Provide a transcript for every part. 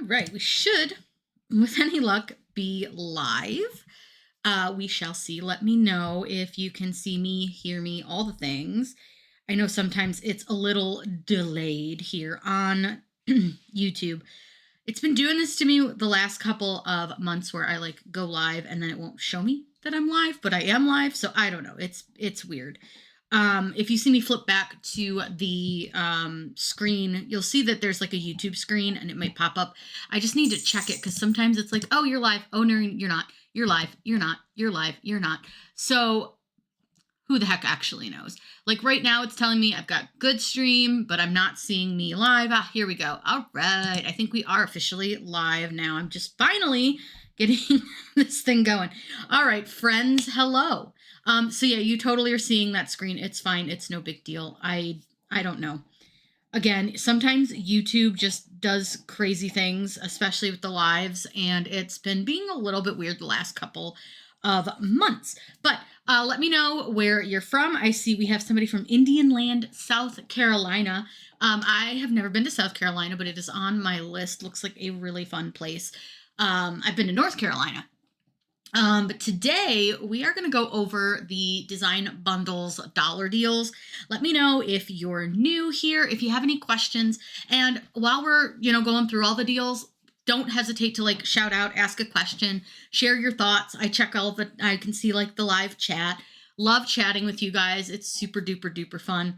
right, we should, with any luck, be live. We shall see. Let me know if you can see me, hear me, all the things. I know sometimes it's a little delayed here on YouTube. It's been doing this to me the last couple of months where I like go live and then it won't show me that I'm live, but I am live. So I don't know. It's weird. If you see me flip back to the screen, you'll see that there's like a YouTube screen and it might pop up. I just need to check it because sometimes it's like, oh, you're live. Oh, no, you're not. You're live. You're not. You're live. You're not. So who the heck actually knows? Like right now it's telling me I've got good stream, but I'm not seeing me live. Ah, here we go. All right. I think we are officially live now. I'm just finally getting this thing going. All right, friends. Hello. So yeah, you totally are seeing that screen. It's fine. It's no big deal. I don't know. Again, sometimes YouTube just does crazy things, especially with the lives, and it's been being a little bit weird the last couple of months. But let me know where you're from. I see we have somebody from Indian Land, South Carolina. I have never been to South Carolina, but it is on my list. Looks like a really fun place. I've been to North Carolina. But today we are going to go over the Design Bundles dollar deals. Let me know if you're new here, if you have any questions. And while we're, going through all the deals, don't hesitate to like shout out, ask a question, share your thoughts. I check all of it. I can see like the live chat. Love chatting with you guys. It's super duper duper fun.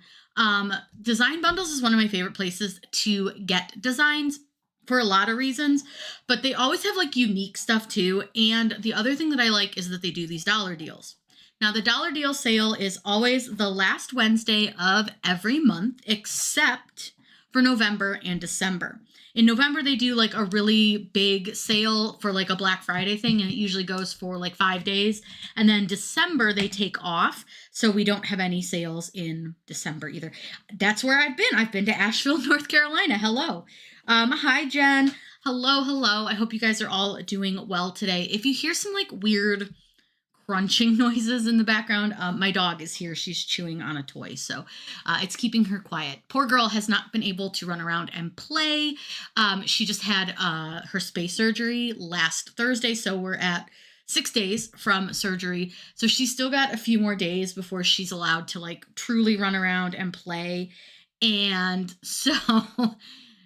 Design Bundles is one of my favorite places to get designs for a lot of reasons, but they always have like unique stuff too. And the other thing that I like is that they do these dollar deals. Now the dollar deal sale is always the last Wednesday of every month, except for November and December. In November, they do like a really big sale for like a Black Friday thing, and it usually goes for like 5 days. And then December, they take off. So we don't have any sales in December either. That's where I've been. I've been to Asheville, North Carolina. Hello. Hi, Jen. Hello, hello. I hope you guys are all doing well today. If you hear some like weird crunching noises in the background, my dog is here. She's chewing on a toy, so it's keeping her quiet. Poor girl has not been able to run around and play. She just had her space surgery last Thursday, so we're at 6 days from surgery. So she's still got a few more days before she's allowed to like truly run around and play. And so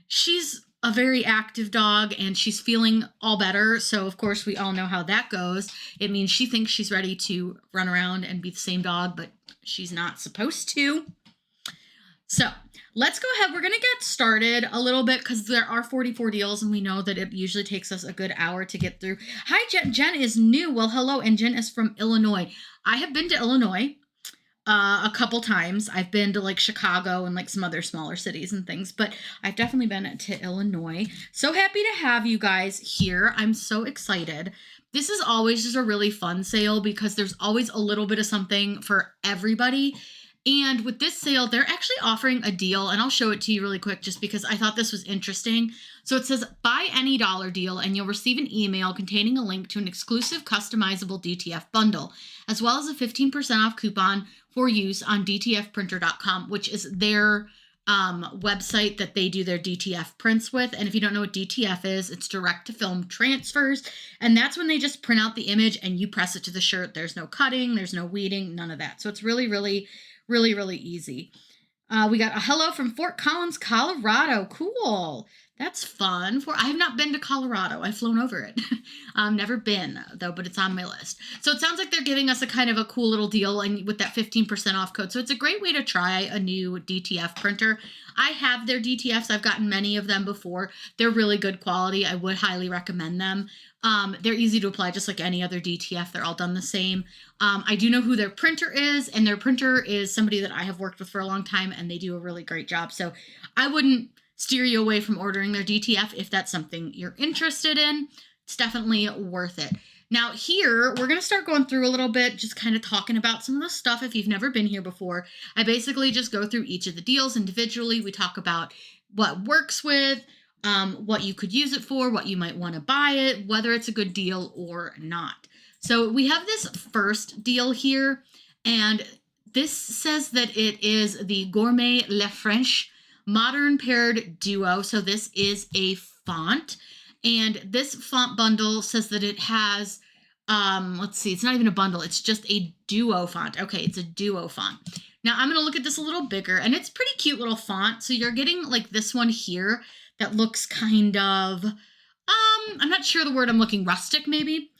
she's a very active dog and she's feeling all better. So of course we all know how that goes. It means she thinks she's ready to run around and be the same dog, but she's not supposed to. So let's go ahead. We're going to get started a little bit because there are 44 deals and we know that it usually takes us a good hour to get through. Hi, Jen. Jen is new. Well, hello. And Jen is from Illinois. I have been to Illinois a couple times. I've been to like Chicago and like some other smaller cities and things, but I've definitely been to Illinois. So happy to have you guys here. I'm so excited. This is always just a really fun sale because there's always a little bit of something for everybody. And with this sale, they're actually offering a deal, and I'll show it to you really quick just because I thought this was interesting. So it says, buy any dollar deal and you'll receive an email containing a link to an exclusive customizable DTF bundle, as well as a 15% off coupon for use on dtfprinter.com, which is their website that they do their DTF prints with. And if you don't know what DTF is, it's direct to film transfers. And that's when they just print out the image and you press it to the shirt. There's no cutting, there's no weeding, none of that. So it's really, really, really, really easy. We got a hello from Fort Collins, Colorado. Cool. That's fun. I have not been to Colorado. I've flown over it. Never been though, but it's on my list. So it sounds like they're giving us a kind of a cool little deal and with that 15% off code. So it's a great way to try a new DTF printer. I have their DTFs. I've gotten many of them before. They're really good quality. I would highly recommend them. They're easy to apply just like any other DTF. They're all done the same. I do know who their printer is, and their printer is somebody that I have worked with for a long time, and they do a really great job. So I wouldn't steer you away from ordering their DTF if that's something you're interested in. It's definitely worth it. Now here, we're going to start going through a little bit, just kind of talking about some of the stuff. If you've never been here before, I basically just go through each of the deals individually. We talk about what works with, what you could use it for, what you might want to buy it, whether it's a good deal or not. So we have this first deal here, and this says that it is the Gourmet Le French Modern Paired Duo. So this is a font, And this font bundle says that it has, let's see, it's not even a bundle. It's just a duo font. Okay, it's a duo font. Now I'm going to look at this a little bigger, and it's pretty cute little font. So you're getting like this one here that looks kind of, I'm not sure the word I'm looking, rustic maybe.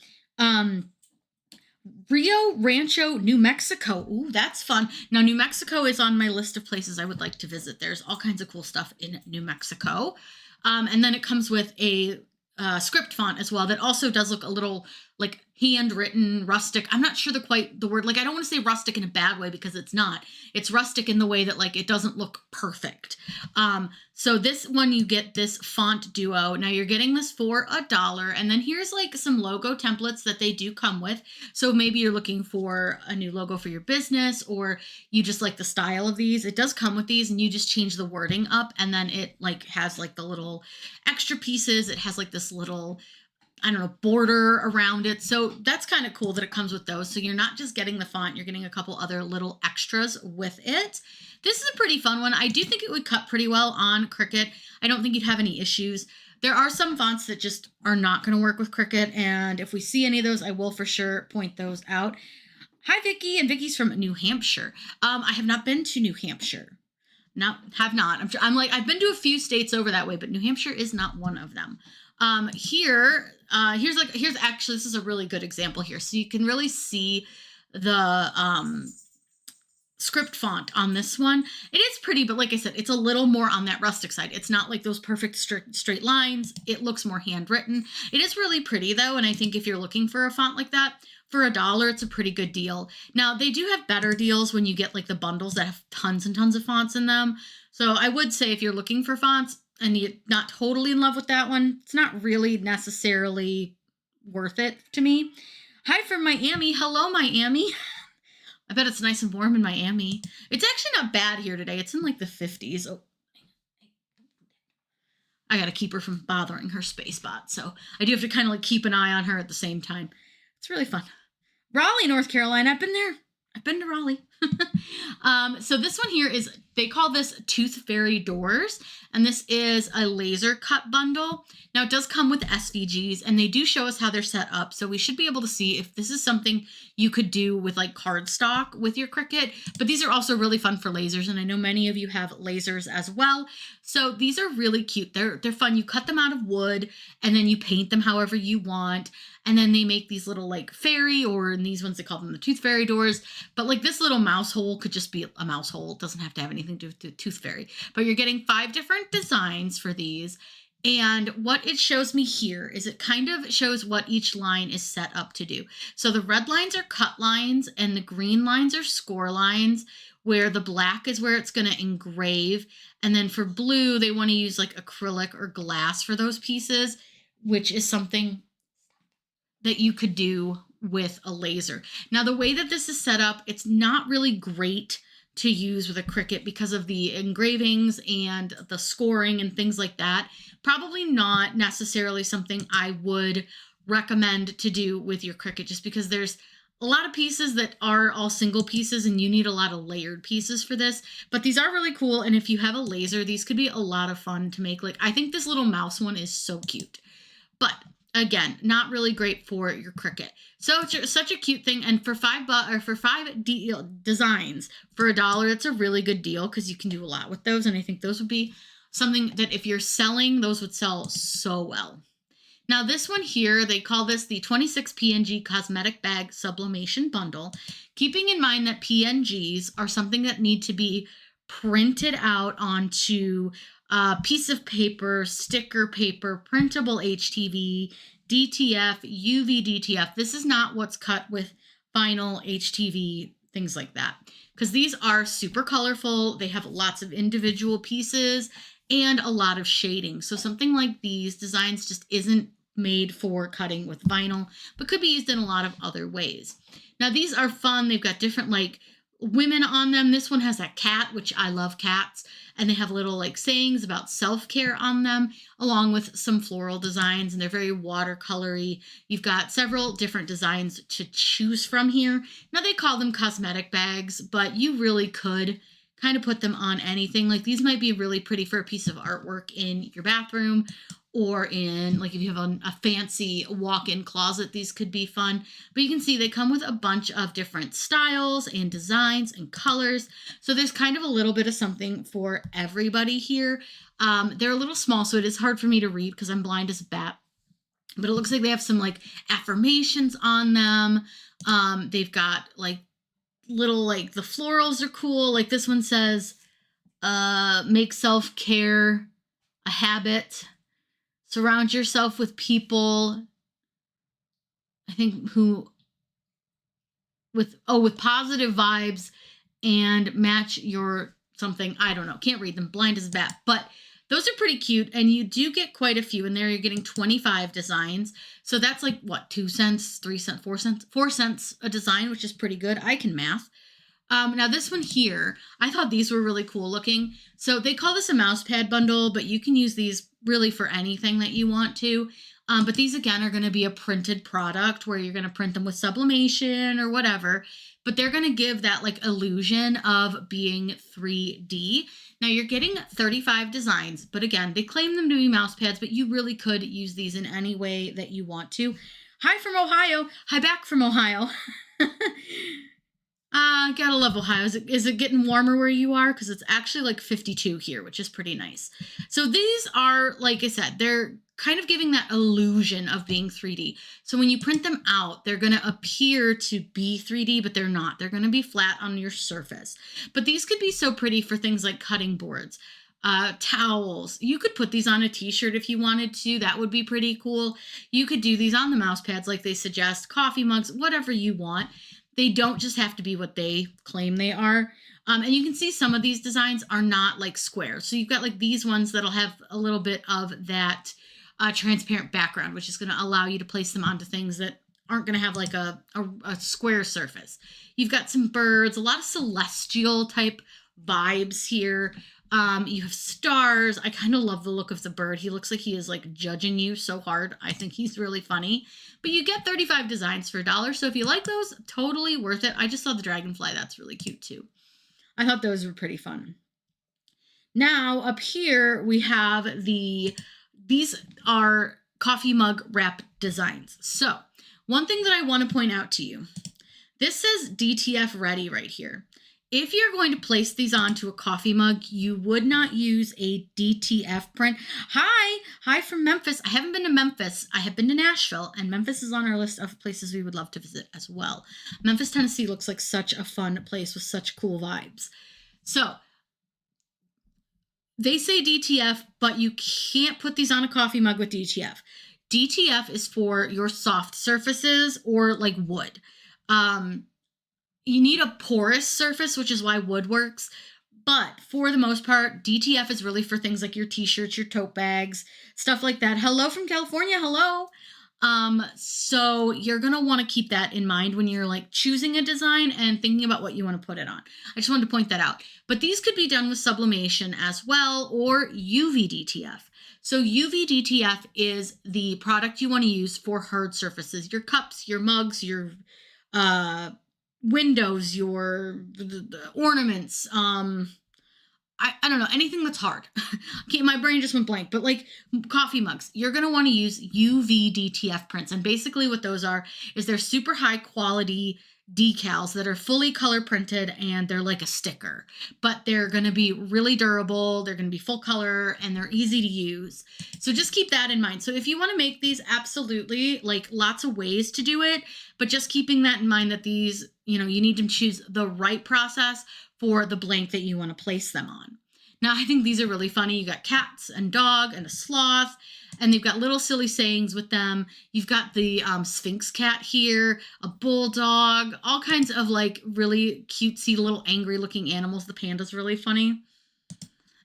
Rio Rancho, New Mexico. Ooh, that's fun. Now, New Mexico is on my list of places I would like to visit. There's all kinds of cool stuff in New Mexico. And then it comes with a script font as well that also does look a little like handwritten, rustic. I'm not sure the word, like I don't want to say rustic in a bad way because it's not. It's rustic in the way that like it doesn't look perfect. So this one, you get this font duo. Now you're getting this for $1. And then here's like some logo templates that they do come with. So maybe you're looking for a new logo for your business, or you just like the style of these. It does come with these, and you just change the wording up, and then it like has like the little extra pieces. It has like this little, I don't know, border around it. So that's kind of cool that it comes with those. So you're not just getting the font, you're getting a couple other little extras with it. This is a pretty fun one. I do think it would cut pretty well on Cricut. I don't think you'd have any issues. There are some fonts that just are not going to work with Cricut, and if we see any of those, I will for sure point those out. Hi, Vicky, and Vicky's from New Hampshire. I have not been to New Hampshire. No, have not. I'm like, I've been to a few states over that way, but New Hampshire is not one of them. Here's actually, this is a really good example here. So you can really see the script font on this one. It is pretty, but like I said, it's a little more on that rustic side. It's not like those perfect straight lines. It looks more handwritten. It is really pretty though. And I think if you're looking for a font like that, for $1, it's a pretty good deal. Now they do have better deals when you get like the bundles that have tons and tons of fonts in them. So I would say if you're looking for fonts and you're not totally in love with that one, it's not really necessarily worth it to me. Hi from Miami. Hello, Miami. I bet it's nice and warm in Miami. It's actually not bad here today. It's in like the 50s. Oh, I got to keep her from bothering her space bot. So I do have to kind of like keep an eye on her at the same time. It's really fun. Raleigh, North Carolina. I've been there. I've been to Raleigh. So this one here is, they call this Tooth Fairy Doors, and this is a laser cut bundle. Now it does come with SVGs, and they do show us how they're set up. So we should be able to see if this is something you could do with like cardstock with your Cricut, but these are also really fun for lasers. And I know many of you have lasers as well. So these are really cute. They're fun. You cut them out of wood and then you paint them however you want. And then they make these little like fairy, or in these ones, they call them the Tooth Fairy doors. But like this little mouse hole could just be a mouse hole. It doesn't have to have anything to do with the Tooth Fairy. But you're getting 5 different designs for these. And what it shows me here is it kind of shows what each line is set up to do. So the red lines are cut lines and the green lines are score lines, where the black is where it's going to engrave. And then for blue, they want to use like acrylic or glass for those pieces, which is something that you could do with a laser. Now, the way that this is set up, it's not really great to use with a Cricut because of the engravings and the scoring and things like that. Probably not necessarily something I would recommend to do with your Cricut, just because there's a lot of pieces that are all single pieces and you need a lot of layered pieces for this. But these are really cool. And if you have a laser, these could be a lot of fun to make. Like, I think this little mouse one is so cute. But again, not really great for your Cricut. So it's such a cute thing. And for $5 or for 5 designs for $1, it's a really good deal because you can do a lot with those. And I think those would be something that if you're selling, those would sell so well. Now this one here, they call this the 26 PNG Cosmetic Bag Sublimation Bundle, keeping in mind that PNGs are something that need to be printed out onto a piece of paper, sticker paper, printable HTV, DTF, UV DTF. This is not what's cut with vinyl, HTV, things like that. Because these are super colorful. They have lots of individual pieces and a lot of shading. So something like these designs just isn't made for cutting with vinyl, but could be used in a lot of other ways. Now these are fun. They've got different like women on them. This one has a cat, which I love cats. And they have little like sayings about self-care on them, along with some floral designs, and they're very watercolory. You've got several different designs to choose from here. Now they call them cosmetic bags, but you really could kind of put them on anything. Like these might be really pretty for a piece of artwork in your bathroom, or in like if you have a fancy walk-in closet, these could be fun. But you can see they come with a bunch of different styles and designs and colors. So there's kind of a little bit of something for everybody here. They're a little small, so it is hard for me to read because I'm blind as a bat. But it looks like they have some like affirmations on them. They've got like little, like the florals are cool. Like this one says, make self-care a habit. Surround yourself with people, I think, with positive vibes and match your something. I don't know. Can't read them. Blind as a bat. But those are pretty cute. And you do get quite a few in there. You're getting 25 designs. So that's like, what, 2 cents, 3 cents, 4 cents? 4 cents a design, which is pretty good. I can math. Now this one here, I thought these were really cool looking. So they call this a mouse pad bundle, but you can use these really for anything that you want to. But these again are going to be a printed product where you're going to print them with sublimation or whatever, but they're going to give that like illusion of being 3D. Now you're getting 35 designs, but again, they claim them to be mouse pads, but you really could use these in any way that you want to. Hi from Ohio. Hi back from Ohio. Gotta love Ohio. Is it getting warmer where you are? Because it's actually like 52 here, which is pretty nice. So these are, like I said, they're kind of giving that illusion of being 3D. So when you print them out, they're going to appear to be 3D, but they're not. They're going to be flat on your surface. But these could be so pretty for things like cutting boards, towels. You could put these on a t-shirt if you wanted to. That would be pretty cool. You could do these on the mouse pads like they suggest, coffee mugs, whatever you want. They don't just have to be what they claim they are. And you can see some of these designs are not like square. So you've got like these ones that'll have a little bit of that transparent background, which is going to allow you to place them onto things that aren't going to have like a square surface. You've got some birds, a lot of celestial type vibes here. You have stars. I kind of love the look of the bird. He looks like he is like judging you so hard. I think he's really funny. But you get 35 designs for $1. So if you like those, totally worth it. I just saw the dragonfly. That's really cute too. I thought those were pretty fun. Now up here we have these are coffee mug wrap designs. So one thing that I want to point out to you, this says DTF ready right here. If you're going to place these onto a coffee mug, you would not use a DTF print. Hi from Memphis. I haven't been to Memphis. I have been to Nashville, and Memphis is on our list of places we would love to visit as well. Memphis, Tennessee looks like such a fun place with such cool vibes. So they say DTF, but you can't put these on a coffee mug with DTF. DTF is for your soft surfaces or like wood. You need a porous surface, which is why wood works. But for the most part, DTF is really for things like your t-shirts, your tote bags, stuff like that. Hello from California. Hello. So you're going to want to keep that in mind when you're like choosing a design and thinking about what you want to put it on. I just wanted to point that out. But these could be done with sublimation as well, or UV DTF. So UV DTF is the product you want to use for hard surfaces, your cups, your mugs, your windows, your ornaments, I don't know, anything that's hard. Okay, my brain just went blank, but like coffee mugs, you're going to want to use UV DTF prints. And basically what those are is they're super high quality decals that are fully color printed, and they're like a sticker, but they're going to be really durable. They're going to be full color, and they're easy to use. So just keep that in mind. So if you want to make these, absolutely, like lots of ways to do it, but just keeping that in mind that these, you know, you need to choose the right process for the blank that you want to place them on. Now, I think these are really funny. You got cats and dog and a sloth, and they've got little silly sayings with them. You've got the Sphinx cat here, a bulldog, all kinds of like really cutesy little angry looking animals. The panda's really funny.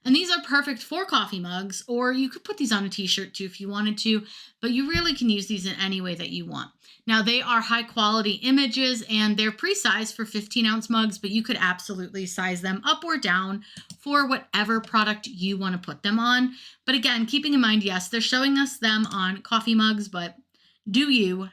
And these are perfect for coffee mugs, or you could put these on a t-shirt too if you wanted to, but you really can use these in any way that you want. Now, they are high quality images, and they're pre-sized for 15-ounce mugs, but you could absolutely size them up or down for whatever product you want to put them on. But again, keeping in mind, yes, they're showing us them on coffee mugs, but do you?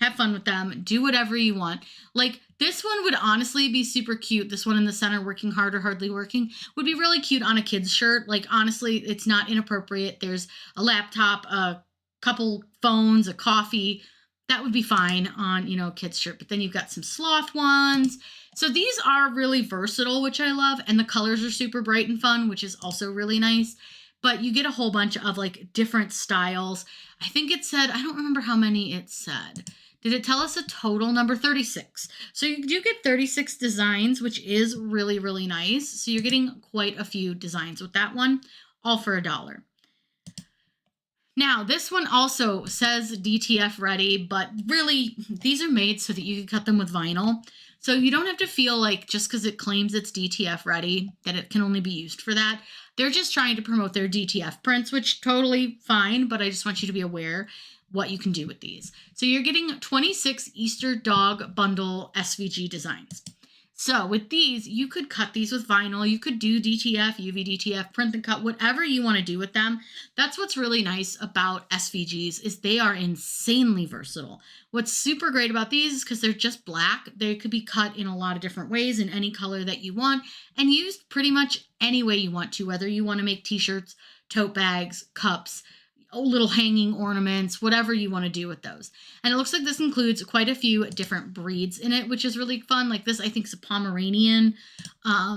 have fun with them, do whatever you want. Like this one would honestly be super cute. This one in the center, working hard or hardly working, would be really cute on a kid's shirt. Like honestly, it's not inappropriate. There's a laptop, a couple phones, a coffee. That would be fine on, you know, a kid's shirt. But then you've got some sloth ones. So these are really versatile, which I love. And the colors are super bright and fun, which is also really nice. But you get a whole bunch of like different styles. I think it said, I don't remember how many it said. Did it tell us a total number? 36. So you do get 36 designs, which is really, really nice. So you're getting quite a few designs with that one, all for $1. Now, this one also says DTF ready, but really these are made so that you can cut them with vinyl. So you don't have to feel like just because it claims it's DTF ready that it can only be used for that. They're just trying to promote their DTF prints, which totally fine, but I just want you to be aware what you can do with these. So you're getting 26 Easter dog bundle SVG designs. So with these, you could cut these with vinyl. You could do DTF, UV DTF, print and cut, whatever you want to do with them. That's what's really nice about SVGs is they are insanely versatile. What's super great about these is because they're just black. They could be cut in a lot of different ways in any color that you want and used pretty much any way you want to, whether you want to make t-shirts, tote bags, cups, little hanging ornaments, whatever you want to do with those. And it looks like this includes quite a few different breeds in it, which is really fun. Like this, I think is a Pomeranian.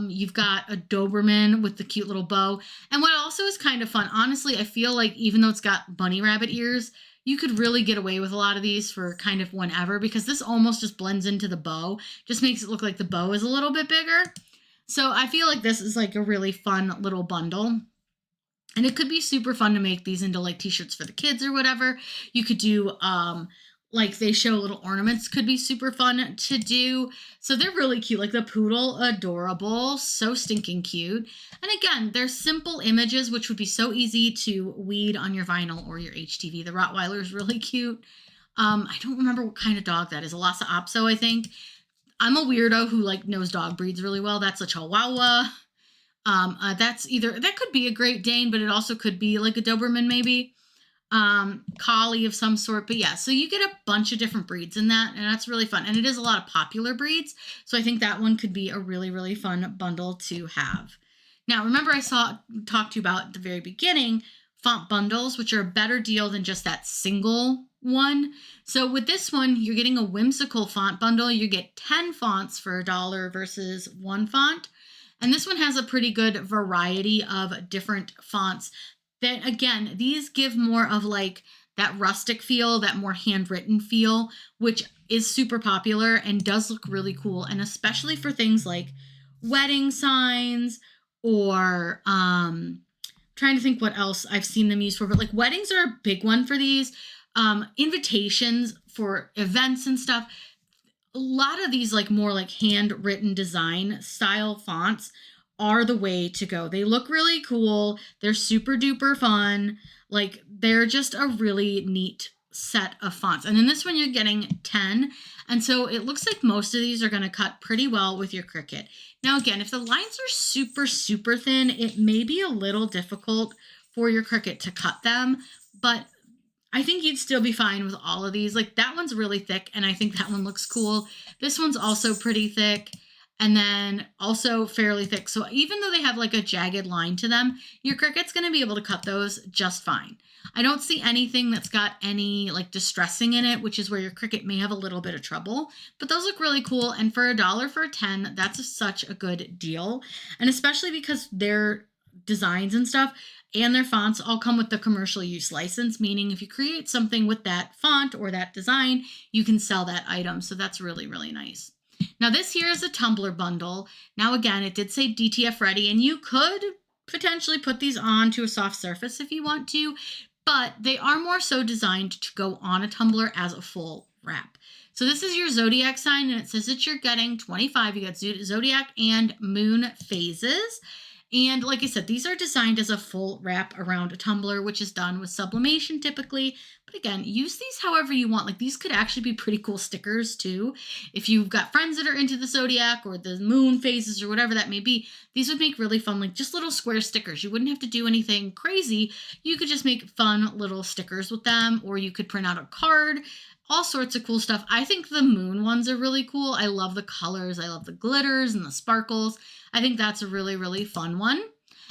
You've got a Doberman with the cute little bow. And what also is kind of fun, honestly, I feel like even though it's got bunny rabbit ears, you could really get away with a lot of these for kind of whenever, because this almost just blends into the bow, just makes it look like the bow is a little bit bigger. So I feel like this is like a really fun little bundle. And it could be super fun to make these into like t-shirts for the kids or whatever. You could do, like they show little ornaments could be super fun to do. So they're really cute. Like the poodle, adorable, so stinking cute. And again, they're simple images, which would be so easy to weed on your vinyl or your HTV. The Rottweiler is really cute. I don't remember what kind of dog that is. A Lhasa Apso, I think. I'm a weirdo who like knows dog breeds really well. That's a Chihuahua. That's either, that could be a Great Dane, but it also could be like a Doberman maybe, collie of some sort. But yeah, so you get a bunch of different breeds in that, and that's really fun. And it is a lot of popular breeds. So I think that one could be a really, really fun bundle to have. Now, remember I talked to you about at the very beginning, font bundles, which are a better deal than just that single one. So with this one, you're getting a whimsical font bundle. You get 10 fonts for $1 versus 1 font. And this one has a pretty good variety of different fonts that, again, these give more of like that rustic feel, that more handwritten feel, which is super popular and does look really cool. And especially for things like wedding signs or trying to think what else I've seen them used for, but like weddings are a big one for these. Invitations for events and stuff. A lot of these like more like handwritten design style fonts are the way to go. They look really cool. They're super duper fun. Like they're just a really neat set of fonts. And in this one, you're getting 10. And so it looks like most of these are going to cut pretty well with your Cricut. Now, again, if the lines are super, super thin, it may be a little difficult for your Cricut to cut them, but I think you'd still be fine with all of these. Like that one's really thick and I think that one looks cool. This one's also pretty thick and then also fairly thick. So even though they have like a jagged line to them, your Cricut's going to be able to cut those just fine. I don't see anything that's got any like distressing in it, which is where your Cricut may have a little bit of trouble, but those look really cool. And for $1 for 10, that's such a good deal. And especially because their designs and stuff and their fonts all come with the commercial use license, meaning if you create something with that font or that design, you can sell that item. So that's really, really nice. Now this here is a tumbler bundle. Now again, it did say DTF ready, and you could potentially put these onto a soft surface if you want to, but they are more so designed to go on a tumbler as a full wrap. So this is your zodiac sign, and it says that you're getting 25. You got zodiac and moon phases. And like I said, these are designed as a full wrap around a tumbler, which is done with sublimation typically. But again, use these however you want. Like these could actually be pretty cool stickers too. If you've got friends that are into the zodiac or the moon phases or whatever that may be, these would make really fun, like just little square stickers. You wouldn't have to do anything crazy. You could just make fun little stickers with them, or you could print out a card. all sorts of cool stuff. I think the moon ones are really cool. I love the colors. I love the glitters and the sparkles. I think that's a really, really fun one.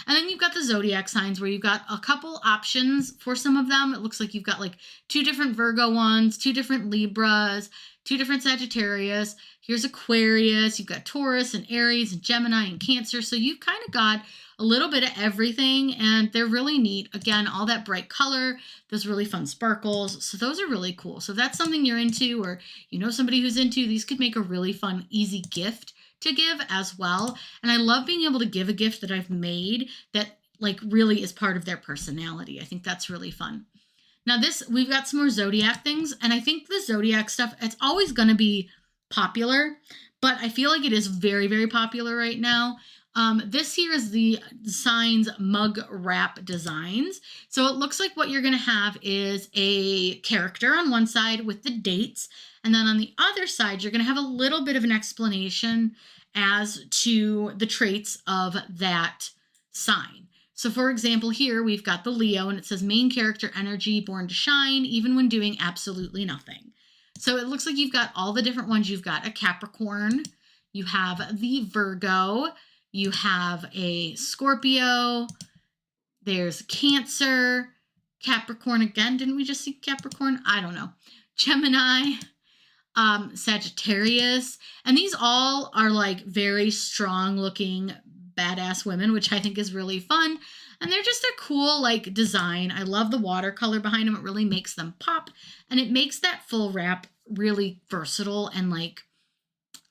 And then you've got the zodiac signs where you've got a couple options for some of them. It looks like you've got like 2 different Virgo ones, 2 different Libras, 2 different Sagittarius. Here's Aquarius. You've got Taurus and Aries and Gemini and Cancer. So you've kind of got a little bit of everything, and they're really neat. Again, all that bright color, those really fun sparkles. So those are really cool. So if that's something you're into, or you know somebody who's into, these could make a really fun, easy gift to give as well. And I love being able to give a gift that I've made that like really is part of their personality. I think that's really fun. Now we've got some more zodiac things, and I think the zodiac stuff, it's always going to be popular, but I feel like it is very, very popular right now. This here is the signs mug wrap designs. So it looks like what you're going to have is a character on one side with the dates. And then on the other side, you're going to have a little bit of an explanation as to the traits of that sign. So for example, here we've got the Leo, and it says main character energy, born to shine, even when doing absolutely nothing. So it looks like you've got all the different ones. You've got a Capricorn, you have the Virgo, you have a Scorpio, there's Cancer, Capricorn again. Didn't we just see Capricorn? I don't know. Gemini, Sagittarius. And these all are like very strong looking badass women, which I think is really fun. And they're just a cool like design. I love the watercolor behind them. It really makes them pop. And it makes that full wrap really versatile and like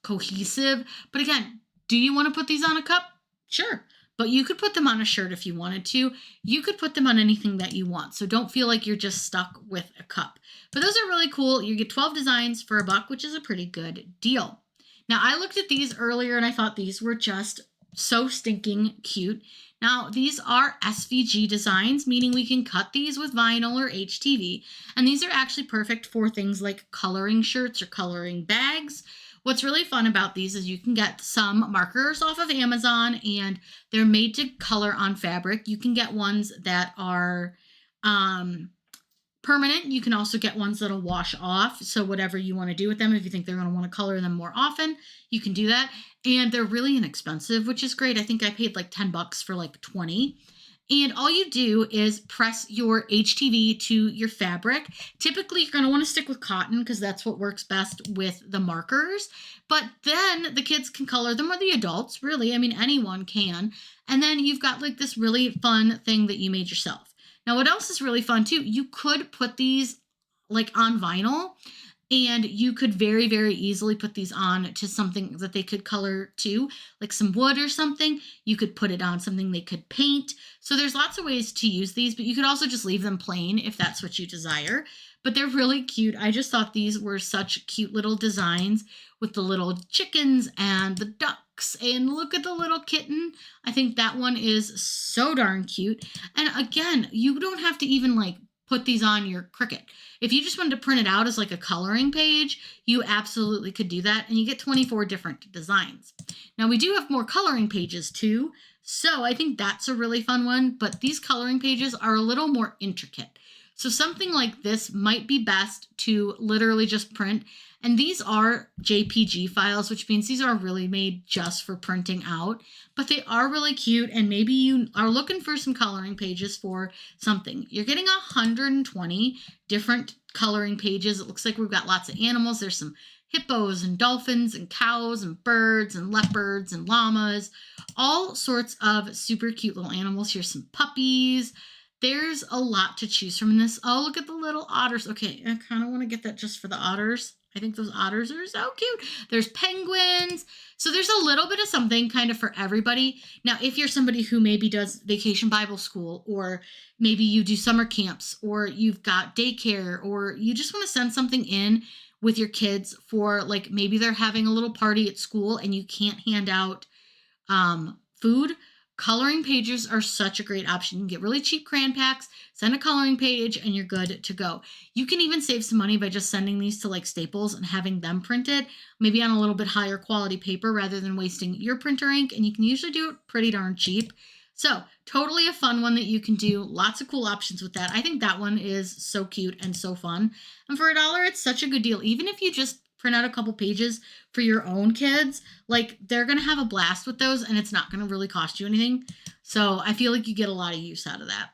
cohesive. But again, do you want to put these on a cup? Sure. But you could put them on a shirt if you wanted to. You could put them on anything that you want. So don't feel like you're just stuck with a cup. But those are really cool. You get 12 designs for $1, which is a pretty good deal. Now, I looked at these earlier and I thought these were just so stinking cute. Now, these are SVG designs, meaning we can cut these with vinyl or HTV. And these are actually perfect for things like coloring shirts or coloring bags. What's really fun about these is you can get some markers off of Amazon, and they're made to color on fabric. You can get ones that are permanent. You can also get ones that'll wash off. So whatever you want to do with them, if you think they're going to want to color them more often, you can do that. And they're really inexpensive, which is great. I think I paid like $10 for like 20. And all you do is press your HTV to your fabric. Typically, you're going to want to stick with cotton because that's what works best with the markers. But then the kids can color them, or the adults, really. I mean, anyone can. And then you've got like this really fun thing that you made yourself. Now, what else is really fun too? You could put these like on vinyl, and you could very, very easily put these on to something that they could color to, like some wood or something. You could put it on something they could paint. So there's lots of ways to use these, but you could also just leave them plain if that's what you desire. But they're really cute. I just thought these were such cute little designs with the little chickens and the ducks. And look at the little kitten. I think that one is so darn cute. And again, you don't have to even like put these on your Cricut. If you just wanted to print it out as like a coloring page, you absolutely could do that. And you get 24 different designs. Now we do have more coloring pages too. So I think that's a really fun one, but these coloring pages are a little more intricate. So something like this might be best to literally just print. And these are JPG files, which means these are really made just for printing out, but they are really cute. And maybe you are looking for some coloring pages for something. You're getting 120 different coloring pages. It looks like we've got lots of animals. There's some hippos and dolphins and cows and birds and leopards and llamas, all sorts of super cute little animals. Here's some puppies. There's a lot to choose from in this. Oh, look at the little otters. Okay, I kind of want to get that just for the otters. I think those otters are so cute. There's penguins. So there's a little bit of something kind of for everybody. Now, if you're somebody who maybe does vacation Bible school, or maybe you do summer camps, or you've got daycare, or you just want to send something in with your kids for like maybe they're having a little party at school and you can't hand out food, coloring pages are such a great option. You can get really cheap crayon packs, send a coloring page, and you're good to go. You can even save some money by just sending these to like Staples and having them printed, maybe on a little bit higher quality paper rather than wasting your printer ink. And you can usually do it pretty darn cheap. So totally a fun one that you can do. Lots of cool options with that. I think that one is so cute and so fun. And for $1, it's such a good deal. Even if you just print out a couple pages for your own kids, like they're going to have a blast with those and it's not going to really cost you anything. So I feel like you get a lot of use out of that.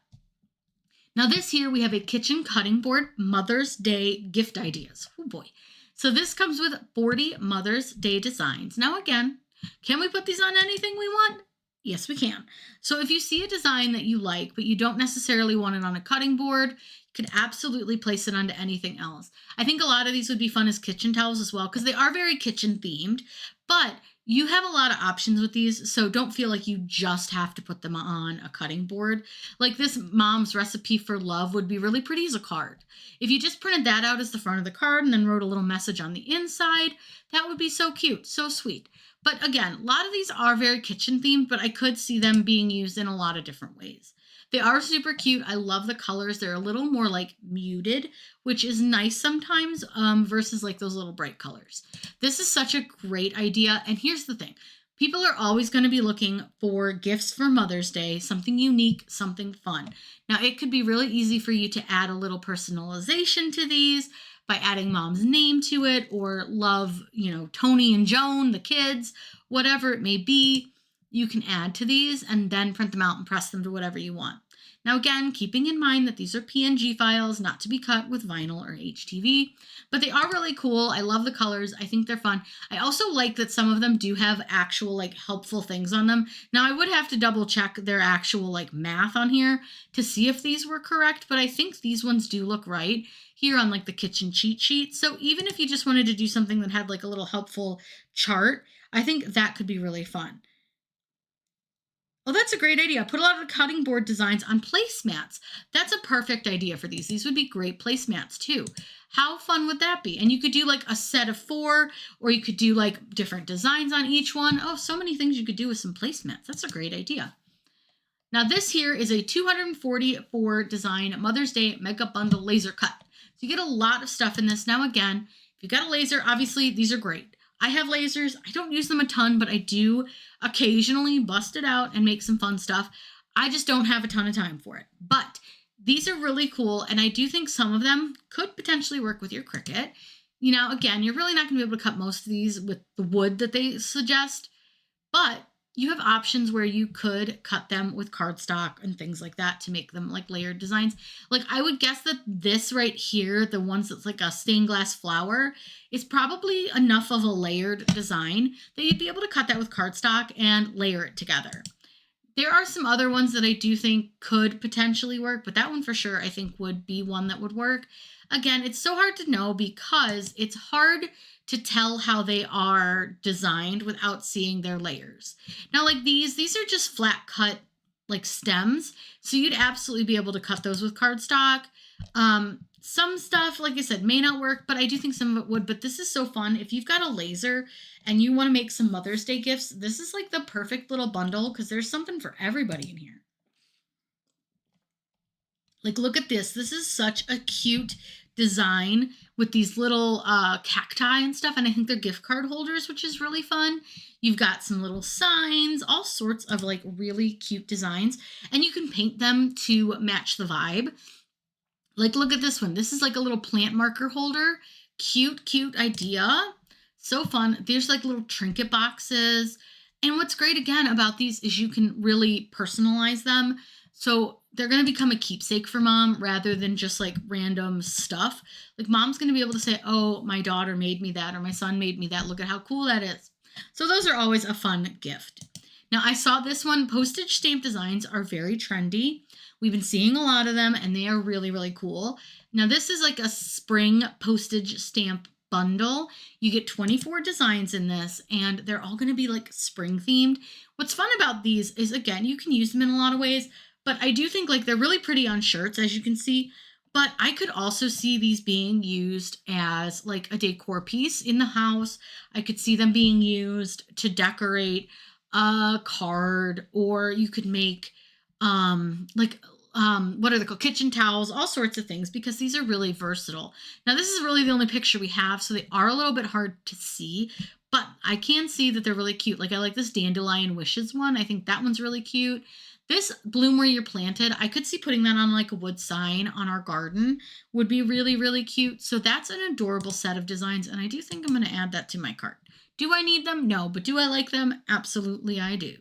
Now this here, we have a kitchen cutting board Mother's Day gift ideas. Oh boy. So this comes with 40 Mother's Day designs. Now again, can we put these on anything we want? Yes, we can. So if you see a design that you like, but you don't necessarily want it on a cutting board, you could absolutely place it onto anything else. I think a lot of these would be fun as kitchen towels as well, because they are very kitchen themed, but you have a lot of options with these, so don't feel like you just have to put them on a cutting board. Like this Mom's Recipe for Love would be really pretty as a card. If you just printed that out as the front of the card and then wrote a little message on the inside, that would be so cute, so sweet. But again, a lot of these are very kitchen themed, but I could see them being used in a lot of different ways. They are super cute. I love the colors. They're a little more like muted, which is nice sometimes versus like those little bright colors. This is such a great idea. And here's the thing. People are always going to be looking for gifts for Mother's Day, something unique, something fun. Now, it could be really easy for you to add a little personalization to these by adding mom's name to it, or love, Tony and Joan, the kids, whatever it may be. You can add to these and then print them out and press them to whatever you want. Now, again, keeping in mind that these are PNG files, not to be cut with vinyl or HTV, but they are really cool. I love the colors. I think they're fun. I also like that some of them do have actual helpful things on them. Now, I would have to double check their actual math on here to see if these were correct, but I think these ones do look right here on the kitchen cheat sheet. So even if you just wanted to do something that had a little helpful chart, I think that could be really fun. Oh, that's a great idea. Put a lot of the cutting board designs on placemats. That's a perfect idea for these. These would be great placemats too. How fun would that be? And you could do a set of 4, or you could do different designs on each one. Oh, so many things you could do with some placemats. That's a great idea. Now this here is a 244 design Mother's Day Mega Bundle laser cut. So you get a lot of stuff in this. Now again, if you've got a laser, obviously these are great. I have lasers. I don't use them a ton, but I do occasionally bust it out and make some fun stuff. I just don't have a ton of time for it. But these are really cool, and I do think some of them could potentially work with your Cricut. Again, you're really not going to be able to cut most of these with the wood that they suggest, but you have options where you could cut them with cardstock and things like that to make them layered designs. I would guess that this right here, the ones that's a stained glass flower, is probably enough of a layered design that you'd be able to cut that with cardstock and layer it together. There are some other ones that I do think could potentially work, but that one for sure I think would be one that would work. Again, it's so hard to know because it's hard to tell how they are designed without seeing their layers. Now, these are just flat cut stems, so you'd absolutely be able to cut those with cardstock. Some stuff, like I said, may not work, but I do think some of it would. But this is so fun. If you've got a laser and you want to make some Mother's Day gifts, this is the perfect little bundle because there's something for everybody in here. Look at this. This is such a cute design with these little cacti and stuff, and I think they're gift card holders, which is really fun. You've got some little signs, all sorts of really cute designs, and you can paint them to match the vibe. Look at this one. This is a little plant marker holder. Cute idea. So fun. There's little trinket boxes, and what's great again about these is you can really personalize them. So they're going to become a keepsake for mom rather than just random stuff. Mom's going to be able to say, oh, my daughter made me that, or my son made me that. Look at how cool that is. So those are always a fun gift. Now I saw this one. Postage stamp designs are very trendy. We've been seeing a lot of them and they are really, really cool. Now this is a spring postage stamp bundle. You get 24 designs in this and they're all going to be spring themed. What's fun about these is, again, you can use them in a lot of ways. But I do think they're really pretty on shirts, as you can see. But I could also see these being used as a decor piece in the house. I could see them being used to decorate a card, or you could make what are they called? Kitchen towels, all sorts of things, because these are really versatile. Now this is really the only picture we have, so they are a little bit hard to see. But I can see that they're really cute. I like this dandelion wishes one. I think that one's really cute. This bloom where you're planted, I could see putting that on like a wood sign on our garden would be really, really cute. So that's an adorable set of designs. And I do think I'm going to add that to my cart. Do I need them? No. But do I like them? Absolutely, I do.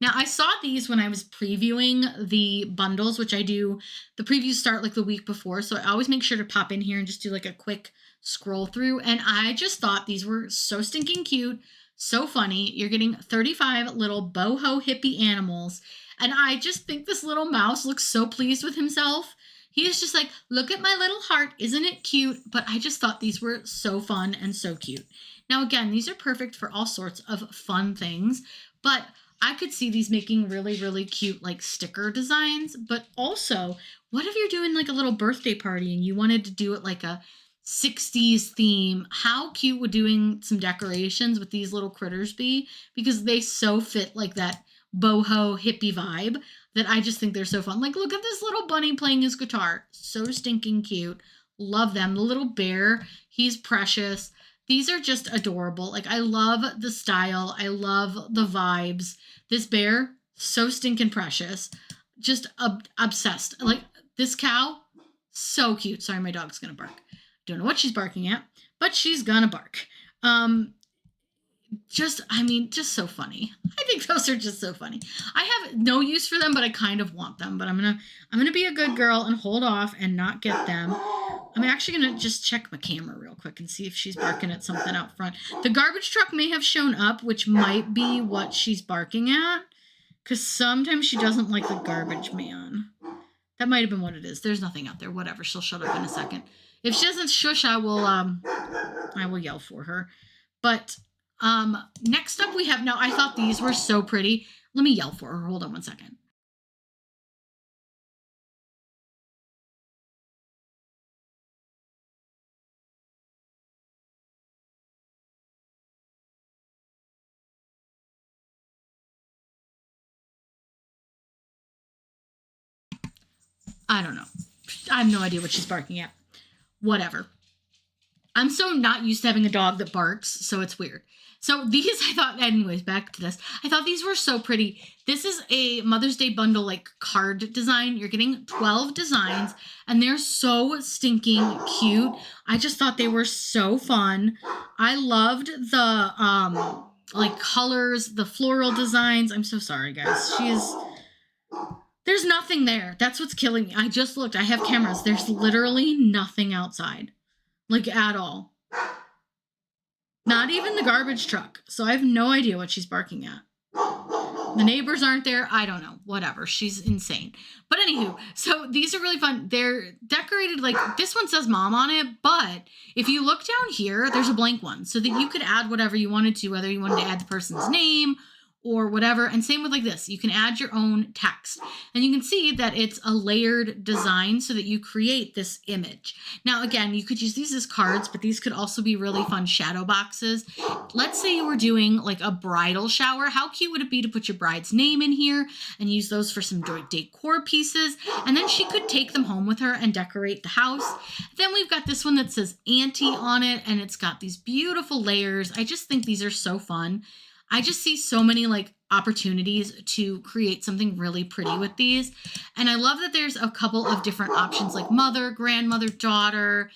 Now, I saw these when I was previewing the bundles, which I do. The previews start like the week before. So I always make sure to pop in here and just do like a quick scroll through. And I just thought these were so stinking cute, so funny. You're getting 35 little boho hippie animals. And I just think this little mouse looks so pleased with himself. He is just like, look at my little heart. Isn't it cute? But I just thought these were so fun and so cute. Now, again, these are perfect for all sorts of fun things. But I could see these making really, really cute like sticker designs. But also, what if you're doing like a little birthday party and you wanted to do it like a 60s theme? How cute would doing some decorations with these little critters be? Because they so fit like that boho hippie vibe that I just think they're so fun. Like, look at this little bunny playing his guitar. So stinking cute. Love them. The little bear, he's precious. These are just adorable. Like, I love the style. I love the vibes. This bear, so stinking precious. Just obsessed. Like, this cow, so cute. Sorry, my dog's gonna bark. Don't know what she's barking at, but she's gonna bark. Just so funny. I think those are just so funny. I have no use for them, but I kind of want them. But I'm gonna be a good girl and hold off and not get them. I'm actually gonna just check my camera real quick and see if she's barking at something out front. The garbage truck may have shown up, which might be what she's barking at, because sometimes she doesn't like the garbage man. That might have been what it is. There's nothing out there. Whatever. She'll shut up in a second. If she doesn't shush, I will yell for her. But next up we have, now I thought these were so pretty. Let me yell for her. Hold on one second. I don't know. I have no idea what she's barking at. Whatever. I'm so not used to having a dog that barks, so it's weird. So these, I thought, anyways, back to this. I thought these were so pretty. This is a Mother's Day bundle, like card design. You're getting 12 designs, and they're so stinking cute. I just thought they were so fun. I loved the, like colors, the floral designs. I'm so sorry, guys. There's nothing there. That's what's killing me. I just looked. I have cameras. There's literally nothing outside. Like, at all. Not even the garbage truck. So I have no idea what she's barking at. The neighbors aren't there. I don't know. Whatever. She's insane. But anywho, so these are really fun. They're decorated, like, this one says mom on it, but if you look down here, there's a blank one so that you could add whatever you wanted to, whether you wanted to add the person's name or whatever. And same with like this, you can add your own text, and you can see that it's a layered design so that you create this image. Now, again, you could use these as cards, but these could also be really fun shadow boxes. Let's say you were doing like a bridal shower. How cute would it be to put your bride's name in here and use those for some decor pieces? And then she could take them home with her and decorate the house. Then we've got this one that says Auntie on it, and it's got these beautiful layers. I just think these are so fun. I just see so many like opportunities to create something really pretty with these. And I love that there's a couple of different options like mother, grandmother, daughter.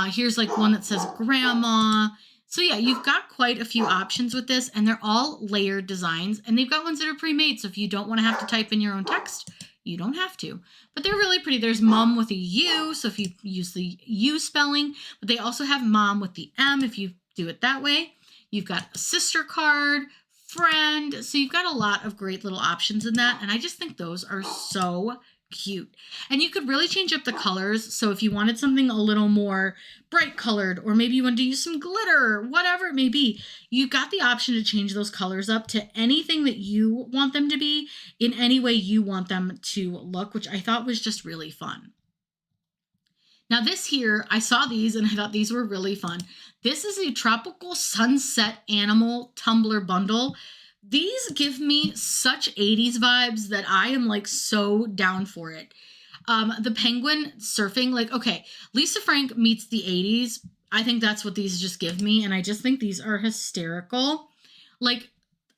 Here's like one that says grandma. So yeah, you've got quite a few options with this, and they're all layered designs, and they've got ones that are pre-made. So if you don't want to have to type in your own text, you don't have to, but they're really pretty. There's mom with a U. So if you use the U spelling, but they also have mom with the M if you do it that way. You've got a sister card, friend. So you've got a lot of great little options in that. And I just think those are so cute. And you could really change up the colors. So if you wanted something a little more bright colored, or maybe you wanted to use some glitter, whatever it may be, you've got the option to change those colors up to anything that you want them to be in any way you want them to look, which I thought was just really fun. Now this here, I saw these and I thought these were really fun. This is a tropical sunset animal tumbler bundle. These give me such 80s vibes that I am like so down for it. The penguin surfing, like, okay, Lisa Frank meets the 80s. I think that's what these just give me. And I just think these are hysterical. Like,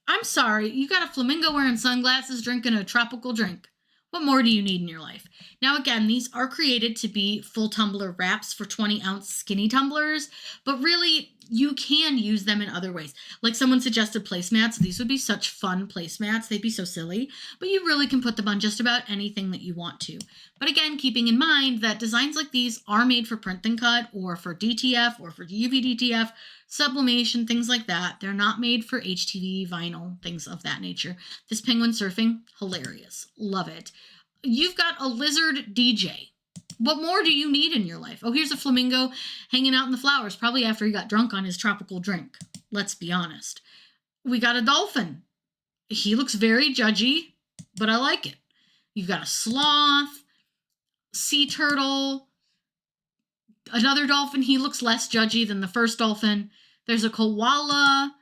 I'm sorry, you got a flamingo wearing sunglasses drinking a tropical drink. What more do you need in your life? Now, again, these are created to be full tumbler wraps for 20-ounce skinny tumblers, but really, you can use them in other ways. Like someone suggested placemats. These would be such fun placemats. They'd be so silly, but you really can put them on just about anything that you want to. But again, keeping in mind that designs like these are made for print and cut or for DTF or for UV DTF, sublimation, things like that. They're not made for HTV, vinyl, things of that nature. This penguin surfing, hilarious. Love it. You've got a lizard DJ. What more do you need in your life? Oh, here's a flamingo hanging out in the flowers, probably after he got drunk on his tropical drink. Let's be honest. We got a dolphin. He looks very judgy, but I like it. You've got a sloth, sea turtle, another dolphin. He looks less judgy than the first dolphin. There's a koala.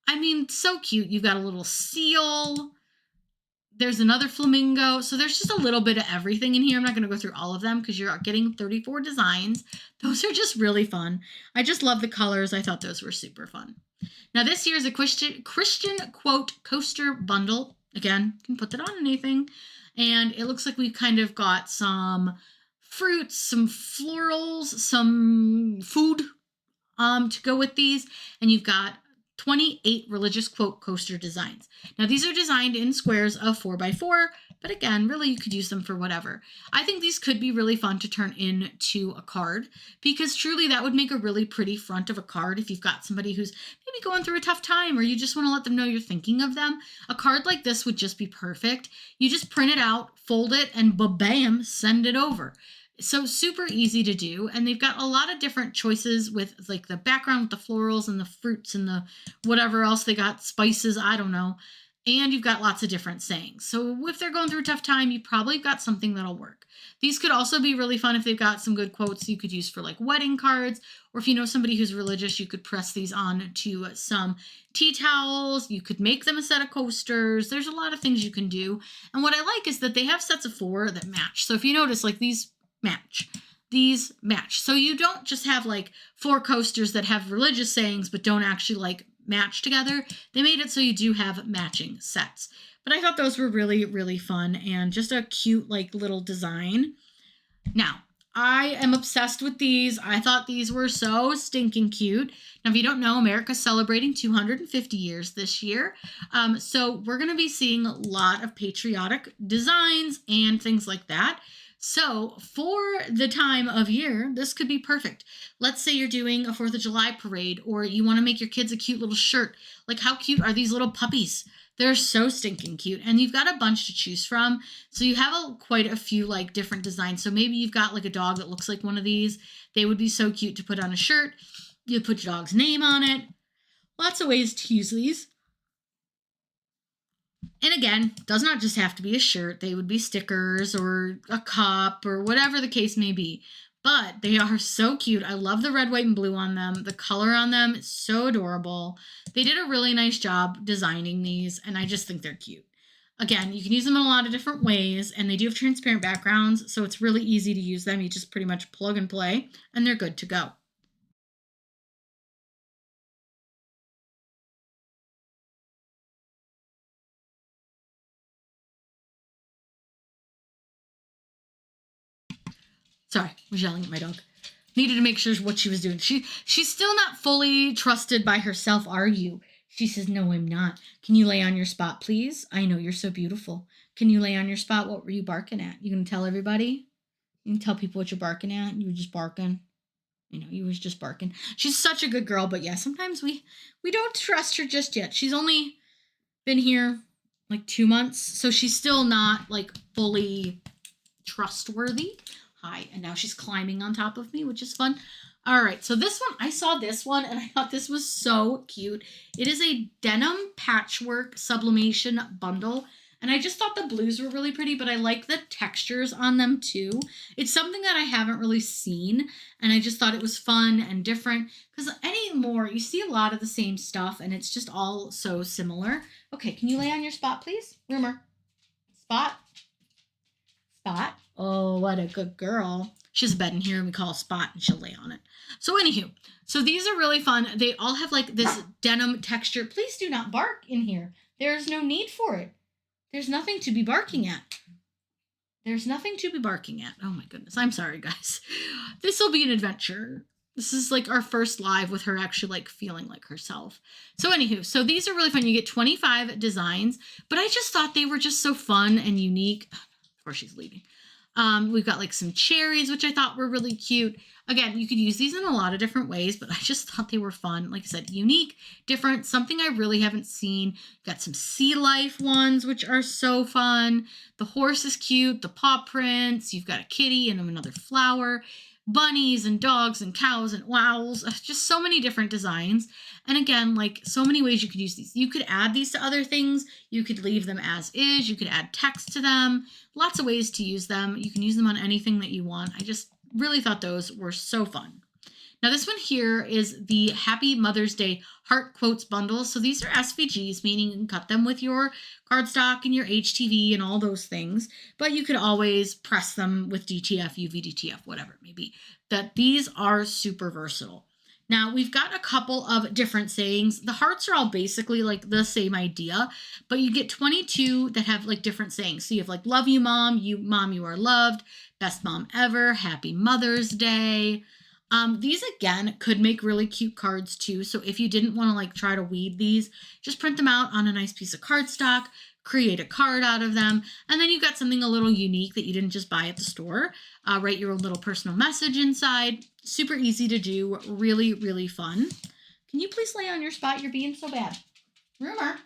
I mean, so cute. You've got a little seal. There's another flamingo. So there's just a little bit of everything in here. I'm not going to go through all of them because you're getting 34 designs. Those are just really fun. I just love the colors. I thought those were super fun. Now this here is a Christian quote coaster bundle. Again, you can put that on anything. And it looks like we've kind of got some fruits, some florals, some food to go with these. And you've got 28 religious quote coaster designs. Now these are designed in squares of 4x4, but again, really you could use them for whatever. I think these could be really fun to turn into a card because truly that would make a really pretty front of a card if you've got somebody who's maybe going through a tough time or you just want to let them know you're thinking of them. A card like this would just be perfect. You just print it out, fold it, and bam, send it over. So super easy to do. And they've got a lot of different choices with like the background with the florals and the fruits and the whatever else they got, spices, I don't know. And you've got lots of different sayings. So if they're going through a tough time, you probably got something that'll work. These could also be really fun if they've got some good quotes you could use for like wedding cards, or if you know somebody who's religious, you could press these on to some tea towels. You could make them a set of coasters. There's a lot of things you can do. And what I like is that they have sets of 4 that match. So if you notice, like these match. These match. So you don't just have like 4 coasters that have religious sayings but don't actually like match together. They made it so you do have matching sets. But I thought those were really, really fun and just a cute like little design. Now, I am obsessed with these. I thought these were so stinking cute. Now, if you don't know, America's celebrating 250 years this year. So we're going to be seeing a lot of patriotic designs and things like that. So for the time of year, this could be perfect. Let's say you're doing a 4th of July parade or you want to make your kids a cute little shirt. Like how cute are these little puppies? They're so stinking cute. And you've got a bunch to choose from. So you have quite a few like different designs. So maybe you've got like a dog that looks like one of these. They would be so cute to put on a shirt. You put your dog's name on it. Lots of ways to use these. And again, does not just have to be a shirt. They would be stickers or a cup or whatever the case may be. But they are so cute. I love the red, white, and blue on them. The color on them is so adorable. They did a really nice job designing these, and I just think they're cute. Again, you can use them in a lot of different ways, and they do have transparent backgrounds, so it's really easy to use them. You just pretty much plug and play, and they're good to go. Sorry, I was yelling at my dog. Needed to make sure what she was doing. She's still not fully trusted by herself, are you? She says, no, I'm not. Can you lay on your spot, please? I know you're so beautiful. Can you lay on your spot? What were you barking at? You gonna tell everybody? You can tell people what you're barking at? You were just barking. You know, you was just barking. She's such a good girl, but yeah, sometimes we don't trust her just yet. She's only been here like 2 months, so she's still not like fully trustworthy. Hi, and now she's climbing on top of me, which is fun. All right, so this one, I saw this one and I thought this was so cute. It is a denim patchwork sublimation bundle. And I just thought the blues were really pretty, but I like the textures on them too. It's something that I haven't really seen. And I just thought it was fun and different because anymore you see a lot of the same stuff and it's just all so similar. Okay, can you lay on your spot, please? Rumor. Spot. Spot. Oh, what a good girl. She has a bed in here and we call a spot and she'll lay on it. So anywho, so these are really fun. They all have like this denim texture. Please do not bark in here. There's no need for it. There's nothing to be barking at. There's nothing to be barking at. Oh my goodness. I'm sorry, guys. This will be an adventure. This is like our first live with her actually like feeling like herself. So anywho, so these are really fun. You get 25 designs, but I just thought they were just so fun and unique. Before she's leaving. We've got like some cherries, which I thought were really cute. Again, you could use these in a lot of different ways, but I just thought they were fun. Like I said, unique, different, something I really haven't seen. Got some sea life ones, which are so fun. The horse is cute, the paw prints. You've got a kitty and another flower. Bunnies and dogs and cows and owls. Just so many different designs. And again, like so many ways you could use these. You could add these to other things. You could leave them as is. You could add text to them. Lots of ways to use them. You can use them on anything that you want. I just really thought those were so fun. Now this one here is the Happy Mother's Day Heart Quotes Bundle. So these are SVGs, meaning you can cut them with your cardstock and your HTV and all those things. But you could always press them with DTF, UV DTF, whatever it may be. That these are super versatile. Now we've got a couple of different sayings. The hearts are all basically like the same idea, but you get 22 that have like different sayings. So you have like, love you, mom, you are loved, best mom ever, happy Mother's Day. These again could make really cute cards too. So if you didn't want to like try to weed these, just print them out on a nice piece of cardstock, create a card out of them, and then you got something a little unique that you didn't just buy at the store. Write your own little personal message inside. Super easy to do. Really, really fun. Can you please lay on your spot? You're being so bad. Rumor,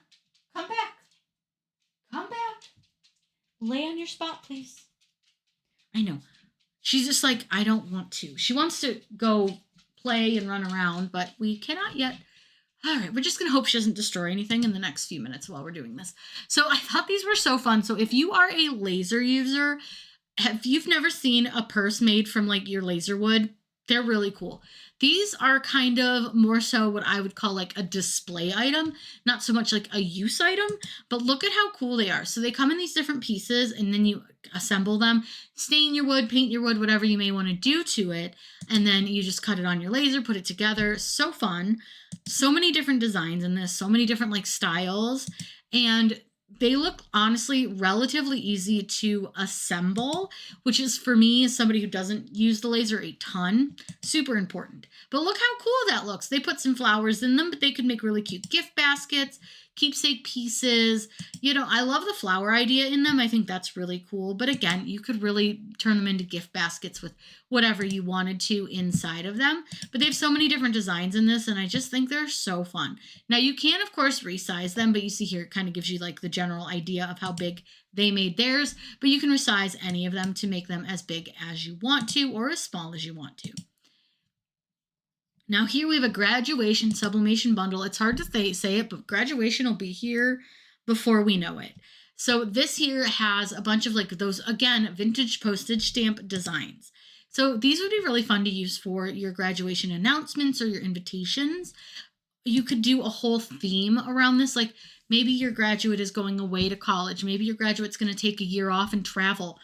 come back. Come back. Lay on your spot, please. I know. She's just like, I don't want to. She wants to go play and run around, but we cannot yet. All right, we're just going to hope she doesn't destroy anything in the next few minutes while we're doing this. So I thought these were so fun. So if you are a laser user, if you've never seen a purse made from like your laser wood, they're really cool. These are kind of more so what I would call like a display item, not so much like a use item, but look at how cool they are. So they come in these different pieces and then you assemble them, stain your wood, paint your wood, whatever you may want to do to it. And then you just cut it on your laser, put it together. So fun. So many different designs in this, so many different like styles. And they look honestly relatively easy to assemble, which is for me as somebody who doesn't use the laser a ton, super important. But look how cool that looks. They put some flowers in them, but they could make really cute gift baskets, keepsake pieces. You know, I love the flower idea in them. I think that's really cool. But again, you could really turn them into gift baskets with whatever you wanted to inside of them. But they have so many different designs in this, and I just think they're so fun. Now, you can, of course, resize them, but you see here it kind of gives you like the general idea of how big they made theirs. But you can resize any of them to make them as big as you want to or as small as you want to. Now here we have a graduation sublimation bundle. It's hard to say it, but graduation will be here before we know it. So this here has a bunch of like those, again, vintage postage stamp designs. So these would be really fun to use for your graduation announcements or your invitations. You could do a whole theme around this. Like maybe your graduate is going away to college. Maybe your graduate's going to take a year off and travel.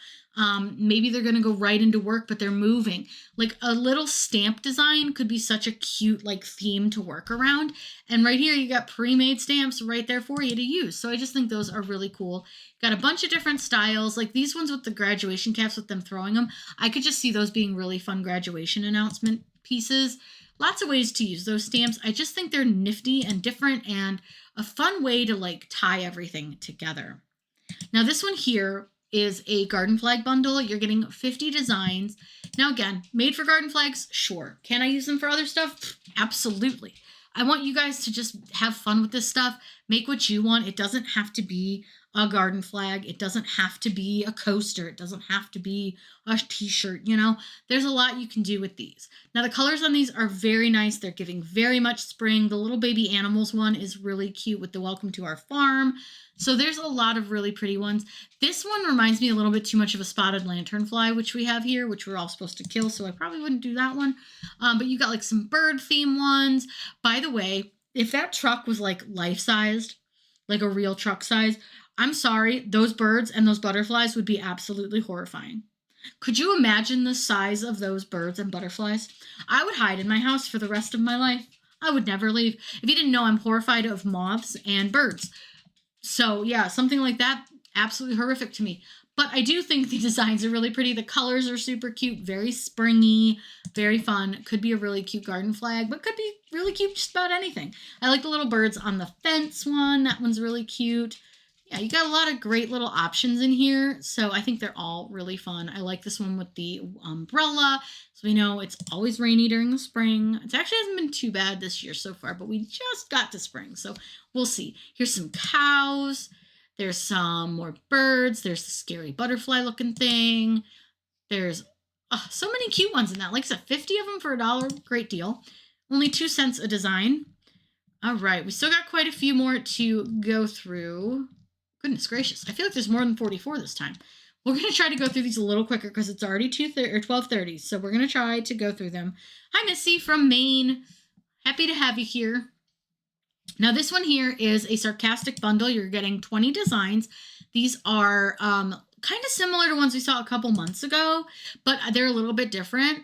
Maybe they're going to go right into work, but they're moving. Like a little stamp design could be such a cute like theme to work around. And right here, you got pre-made stamps right there for you to use. So I just think those are really cool. Got a bunch of different styles, like these ones with the graduation caps with them throwing them. I could just see those being really fun graduation announcement pieces. Lots of ways to use those stamps. I just think they're nifty and different and a fun way to like tie everything together. Now this one here is a garden flag bundle. You're getting 50 designs. Now again, made for garden flags, sure. Can I use them for other stuff? Absolutely. I want you guys to just have fun with this stuff. Make what you want. It doesn't have to be a garden flag. It doesn't have to be a coaster. It doesn't have to be a t-shirt, you know. There's a lot you can do with these. Now the colors on these are very nice. They're giving very much spring. The little baby animals one is really cute with the welcome to our farm. So there's a lot of really pretty ones. This one reminds me a little bit too much of a spotted lanternfly, which we have here, which we're all supposed to kill. So I probably wouldn't do that one. But you got like some bird theme ones. By the way, if that truck was like life-sized, like a real truck size, I'm sorry, those birds and those butterflies would be absolutely horrifying. Could you imagine the size of those birds and butterflies? I would hide in my house for the rest of my life. I would never leave. If you didn't know, I'm horrified of moths and birds. So yeah, something like that, absolutely horrific to me. But I do think the designs are really pretty. The colors are super cute, very springy, very fun. Could be a really cute garden flag, but could be really cute just about anything. I like the little birds on the fence one. That one's really cute. Yeah, you got a lot of great little options in here. So I think they're all really fun. I like this one with the umbrella. So we know it's always rainy during the spring. It actually hasn't been too bad this year so far, but we just got to spring. So we'll see. Here's some cows. There's some more birds. There's the scary butterfly looking thing. There's so many cute ones in that. Like I said, 50 of them for $1. Great deal. Only 2 cents a design. All right. We still got quite a few more to go through. Goodness gracious. I feel like there's more than 44 this time. We're going to try to go through these a little quicker because it's already 12:30. So we're going to try to go through them. Hi, Missy from Maine. Happy to have you here. Now, this one here is a sarcastic bundle. You're getting 20 designs. These are kind of similar to ones we saw a couple months ago, but they're a little bit different.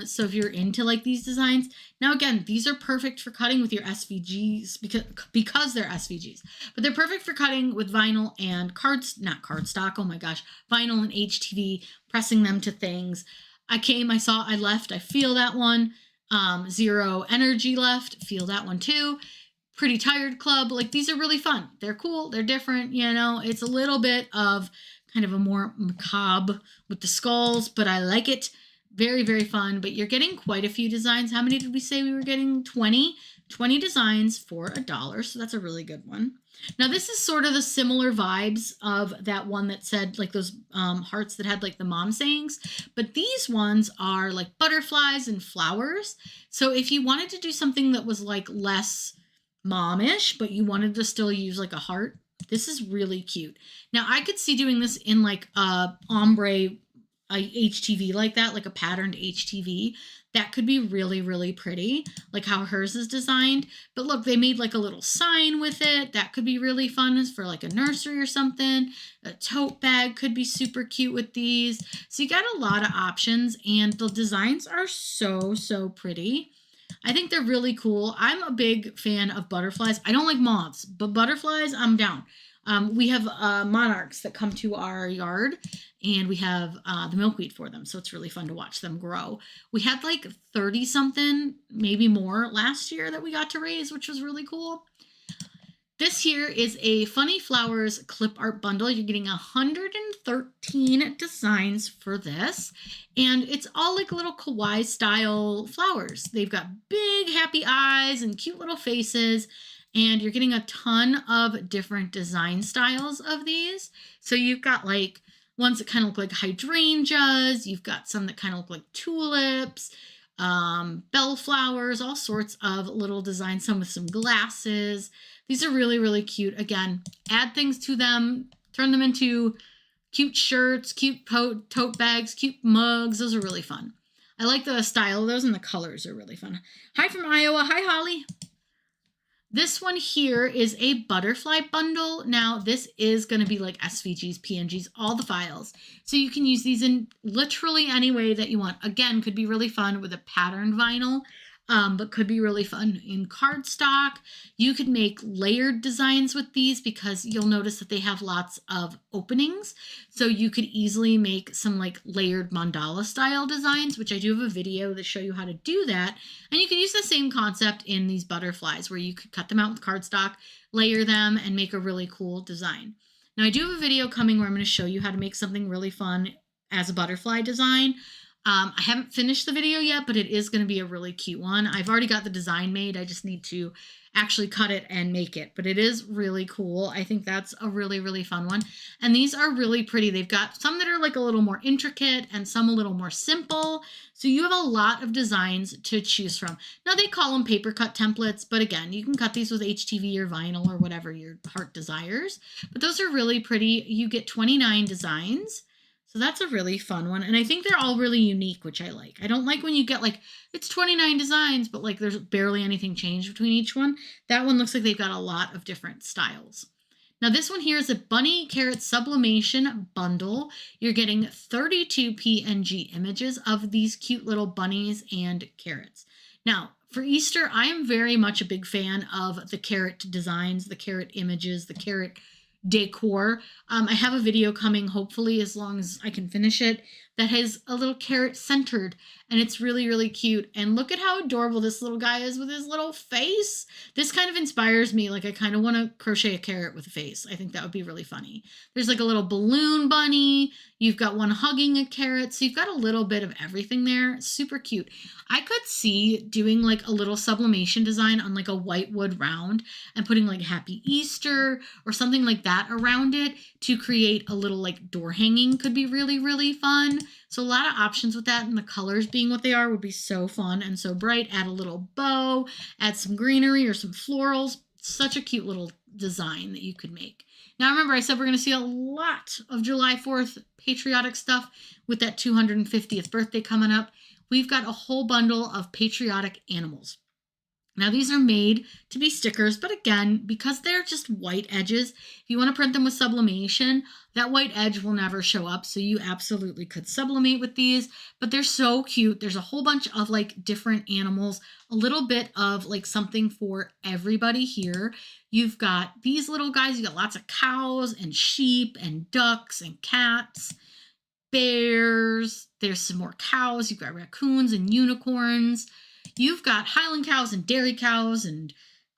So if you're into like these designs, now again, these are perfect for cutting with your SVGs because they're SVGs, but they're perfect for cutting with vinyl and not cardstock. Oh my gosh, vinyl and HTV, pressing them to things. I saw, I left. I feel that one. Zero energy left. Feel that one too. Pretty Tired Club. Like, these are really fun. They're cool. They're different. You know, it's a little bit of kind of a more macabre with the skulls, but I like it. Very, very fun. But you're getting quite a few designs. How many did we say we were getting? 20. 20 designs for $1. So that's a really good one. Now, this is sort of the similar vibes of that one that said like those hearts that had like the mom sayings. But these ones are like butterflies and flowers. So if you wanted to do something that was like less momish, but you wanted to still use like a heart, this is really cute. Now, I could see doing this in like a ombre HTV like that, like a patterned HTV. That could be really, really pretty, like how hers is designed. But look, they made like a little sign with it. That could be really fun for like a nursery or something. A tote bag could be super cute with these. So you got a lot of options, and the designs are so, so pretty. I think they're really cool. I'm a big fan of butterflies. I don't like moths, but butterflies, I'm down. We have monarchs that come to our yard, and we have the milkweed for them. So it's really fun to watch them grow. We had like 30 something, maybe more last year that we got to raise, which was really cool. This here is a Funny Flowers clip art bundle. You're getting 113 designs for this. And it's all like little kawaii style flowers. They've got big happy eyes and cute little faces. And you're getting a ton of different design styles of these. So you've got like ones that kind of look like hydrangeas. You've got some that kind of look like tulips, bellflowers, all sorts of little designs, some with some glasses. These are really, really cute. Again, add things to them, turn them into cute shirts, cute tote bags, cute mugs. Those are really fun. I like the style of those, and the colors are really fun. Hi from Iowa. Hi, Holly. This one here is a butterfly bundle. Now, this is going to be like SVGs, PNGs, all the files. So you can use these in literally any way that you want. Again, could be really fun with a patterned vinyl, but could be really fun in cardstock. You could make layered designs with these because you'll notice that they have lots of openings. So you could easily make some like layered mandala style designs, which I do have a video that show you how to do that. And you can use the same concept in these butterflies where you could cut them out with cardstock, layer them, and make a really cool design. Now, I do have a video coming where I'm going to show you how to make something really fun as a butterfly design. I haven't finished the video yet, but it is going to be a really cute one. I've already got the design made. I just need to actually cut it and make it, but it is really cool. I think that's a really, really fun one. And these are really pretty. They've got some that are like a little more intricate and some a little more simple. So you have a lot of designs to choose from. Now, they call them paper cut templates, but again, you can cut these with HTV or vinyl or whatever your heart desires. But those are really pretty. You get 29 designs. So that's a really fun one. And I think they're all really unique, which I like. I don't like when you get like, it's 29 designs, but like there's barely anything changed between each one. That one looks like they've got a lot of different styles. Now, this one here is a Bunny Carrot Sublimation Bundle. You're getting 32 PNG images of these cute little bunnies and carrots. Now, for Easter, I am very much a big fan of the carrot designs, the carrot images, the carrot decor. I have a video coming, hopefully, as long as I can finish it, that has a little carrot centered, and it's really, really cute. And look at how adorable this little guy is with his little face. This kind of inspires me. Like, I kind of want to crochet a carrot with a face. I think that would be really funny. There's like a little balloon bunny. You've got one hugging a carrot. So you've got a little bit of everything there. Super cute. I could see doing like a little sublimation design on like a white wood round and putting like Happy Easter or something like that around it to create a little like door hanging. Could be really, really fun. So a lot of options with that, and the colors being what they are would be so fun and so bright. Add a little bow, add some greenery or some florals. Such a cute little design that you could make. Now remember, I said we're going to see a lot of July 4th patriotic stuff with that 250th birthday coming up. We've got a whole bundle of patriotic animals. Now these are made to be stickers, but again, because they're just white edges, if you want to print them with sublimation, that white edge will never show up. So you absolutely could sublimate with these, but they're so cute. There's a whole bunch of like different animals, a little bit of like something for everybody here. You've got these little guys, you got lots of cows and sheep and ducks and cats, bears. There's some more cows. You've got raccoons and unicorns. You've got Highland cows and dairy cows and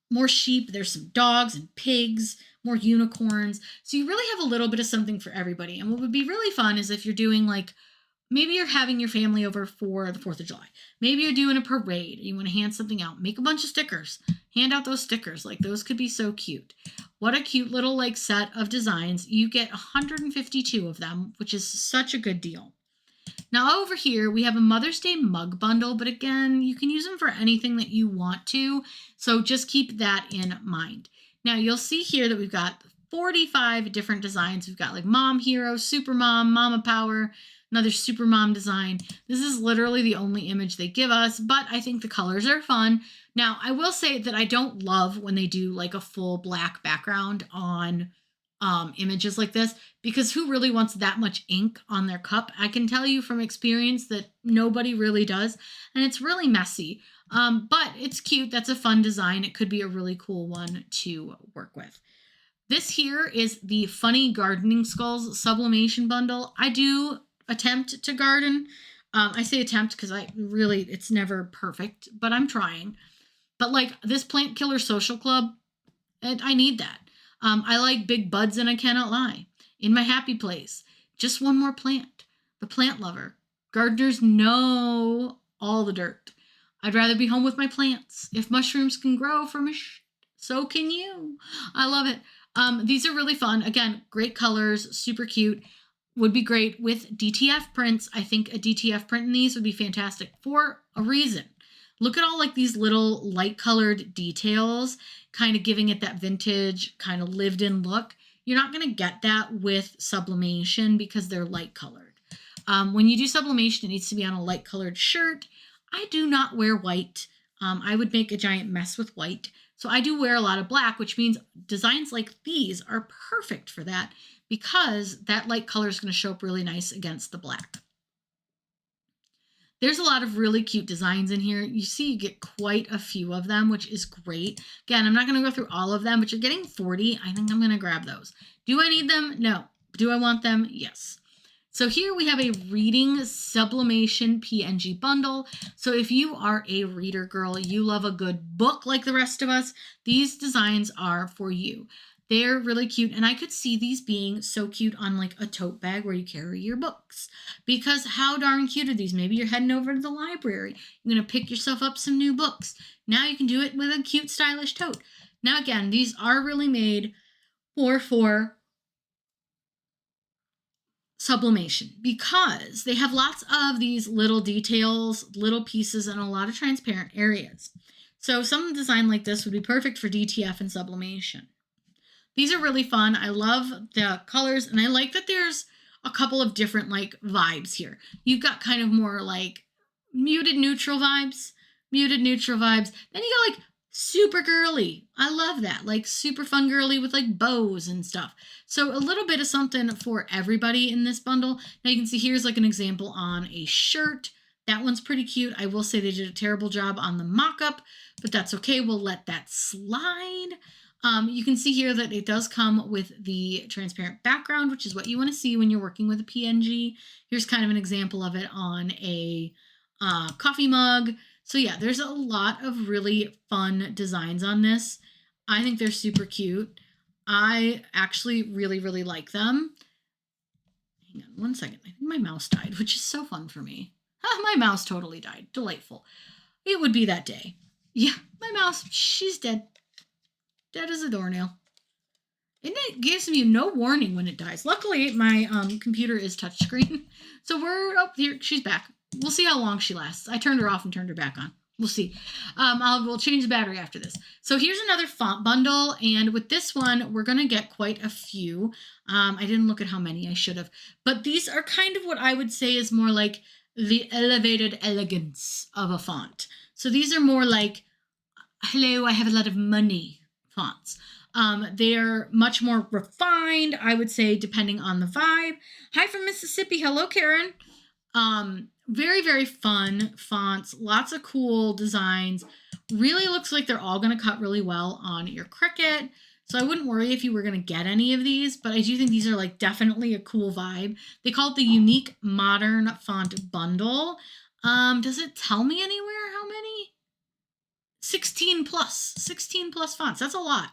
more sheep. There's some dogs and pigs, more unicorns. So you really have a little bit of something for everybody. And what would be really fun is if you're doing like, maybe you're having your family over for the 4th of July. Maybe you're doing a parade. You want to hand something out. Make a bunch of stickers. Hand out those stickers. Like, those could be so cute. What a cute little like set of designs. You get 152 of them, which is such a good deal. Now over here, we have a Mother's Day mug bundle, but again, you can use them for anything that you want to. So just keep that in mind. Now you'll see here that we've got 45 different designs. We've got like Mom Hero, Super Mom, Mama Power, another Super Mom design. This is literally the only image they give us, but I think the colors are fun. Now I will say that I don't love when they do like a full black background on images like this, because who really wants that much ink on their cup? I can tell you from experience that nobody really does, and it's really messy. But it's cute. That's a fun design. It could be a really cool one to work with. This here is the Funny Gardening Skulls Sublimation Bundle. I do attempt to garden. I say attempt because it's never perfect, but I'm trying. But like this Plant Killer Social Club, I need that. I like big buds and I cannot lie. In my happy place, just one more plant. The plant lover. Gardeners know all the dirt. I'd rather be home with my plants. If mushrooms can grow from so can you. I love it. These are really fun. Again, great colors, super cute. Would be great with DTF prints. I think a DTF print in these would be fantastic for a reason. Look at all like these little light colored details, kind of giving it that vintage kind of lived in look. You're not going to get that with sublimation because they're light colored. When you do sublimation, it needs to be on a light colored shirt. I do not wear white. I would make a giant mess with white. So I do wear a lot of black, which means designs like these are perfect for that because that light color is going to show up really nice against the black. There's a lot of really cute designs in here. You see you get quite a few of them, which is great. Again, I'm not going to go through all of them, but you're getting 40. I think I'm going to grab those. Do I need them? No. Do I want them? Yes. So here we have a reading sublimation PNG bundle. So if you are a reader girl, you love a good book like the rest of us, these designs are for you. They're really cute, and I could see these being so cute on like a tote bag where you carry your books, because how darn cute are these? Maybe you're heading over to the library. You're going to pick yourself up some new books. Now you can do it with a cute, stylish tote. Now, again, these are really made for sublimation because they have lots of these little details, little pieces, and a lot of transparent areas. So some design like this would be perfect for DTF and sublimation. These are really fun. I love the colors, and I like that there's a couple of different like vibes here. You've got kind of more like muted neutral vibes. Then you got like super girly. I love that. Like super fun girly with like bows and stuff. So a little bit of something for everybody in this bundle. Now you can see here's like an example on a shirt. That one's pretty cute. I will say they did a terrible job on the mock-up, but that's okay. We'll let that slide. You can see here that it does come with the transparent background, which is what you want to see when you're working with a PNG. Here's kind of an example of it on a coffee mug. So yeah, there's a lot of really fun designs on this. I think they're super cute. I actually really, really like them. Hang on one second. I think my mouse died, which is so fun for me. My mouse totally died. Delightful. It would be that day. Yeah, my mouse, she's dead. Dead as a doornail. And it gives you no warning when it dies. Luckily, my computer is touchscreen. So we're, oh, here, she's back. We'll see how long she lasts. I turned her off and turned her back on. We'll see. We'll change the battery after this. So here's another font bundle. And with this one, we're going to get quite a few. I didn't look at how many. I should have. But these are kind of what I would say is more like the elevated elegance of a font. So these are more like, hello, I have a lot of money fonts. They're much more refined, I would say, depending on the vibe. Hi from Mississippi. Hello, Karen. Very, very fun fonts. Lots of cool designs. Really looks like they're all going to cut really well on your Cricut. So I wouldn't worry if you were going to get any of these, but I do think these are like definitely a cool vibe. They call it the Unique Modern Font Bundle. Does it tell me anywhere how many? 16 plus fonts. That's a lot.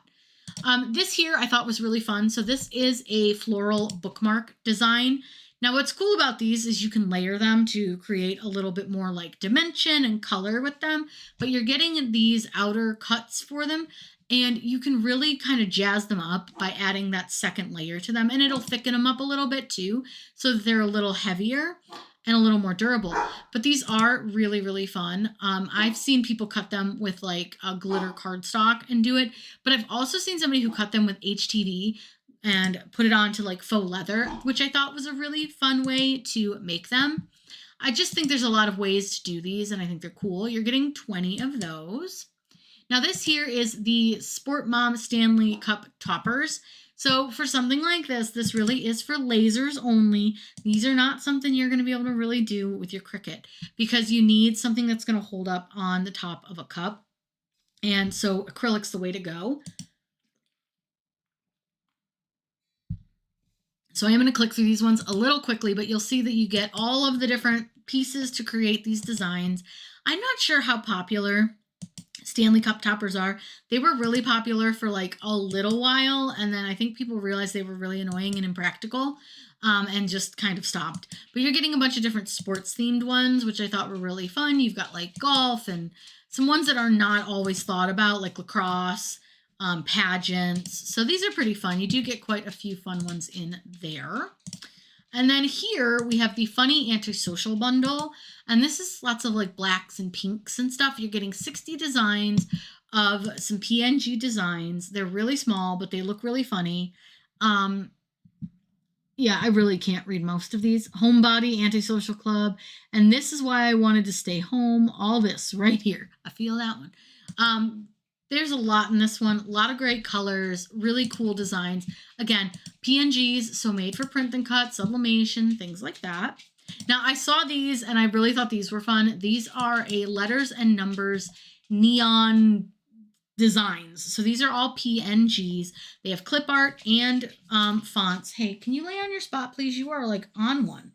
This here I thought was really fun. So this is a floral bookmark design. Now what's cool about these is you can layer them to create a little bit more like dimension and color with them, but you're getting these outer cuts for them and you can really kind of jazz them up by adding that second layer to them, and it'll thicken them up a little bit too so that they're a little heavier and a little more durable. But these are really, really fun. I've seen people cut them with like a glitter cardstock and do it, but I've also seen somebody who cut them with HTV and put it onto like faux leather, which I thought was a really fun way to make them. I just think there's a lot of ways to do these, and I think they're cool. You're getting 20 of those. Now this here is the Sport Mom Stanley Cup toppers. So for something like this really is for lasers only. These are not something you're going to be able to really do with your Cricut because you need something that's going to hold up on the top of a cup. And so acrylic's the way to go. So I am going to click through these ones a little quickly, but you'll see that you get all of the different pieces to create these designs. I'm not sure how popular Stanley Cup toppers are. They were really popular for like a little while, and then I think people realized they were really annoying and impractical, and just kind of stopped. But you're getting a bunch of different sports themed ones, which I thought were really fun. You've got like golf and some ones that are not always thought about, like lacrosse, pageants. So these are pretty fun. You do get quite a few fun ones in there. And then here we have the Funny Antisocial Bundle. And this is lots of like blacks and pinks and stuff. You're getting 60 designs of some PNG designs. They're really small, but they look really funny. Yeah, I really can't read most of these. Homebody, Antisocial Club. And this is why I wanted to stay home. All this right here. I feel that one. There's a lot in this one. A lot of great colors, really cool designs. Again, PNGs, so made for print and cut, sublimation, things like that. Now, I saw these and I really thought these were fun. These are a letters and numbers neon designs. So these are all PNGs. They have clip art and fonts. Hey, can you lay on your spot, please? You are like on one.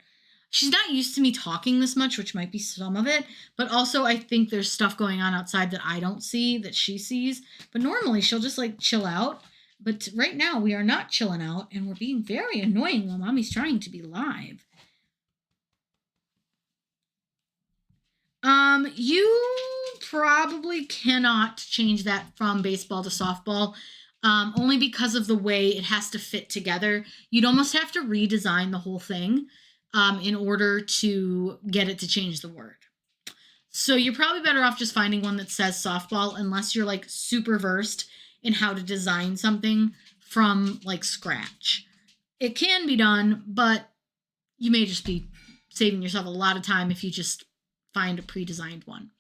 She's not used to me talking this much, which might be some of it, but also I think there's stuff going on outside that I don't see that she sees. But normally she'll just like chill out. But right now we are not chilling out and we're being very annoying while Mommy's trying to be live. You probably cannot change that from baseball to softball, only because of the way it has to fit together. You'd almost have to redesign the whole thing in order to get it to change the word. So you're probably better off just finding one that says softball, unless you're like super versed in how to design something from like scratch. It can be done, but you may just be saving yourself a lot of time if you just find a pre-designed one.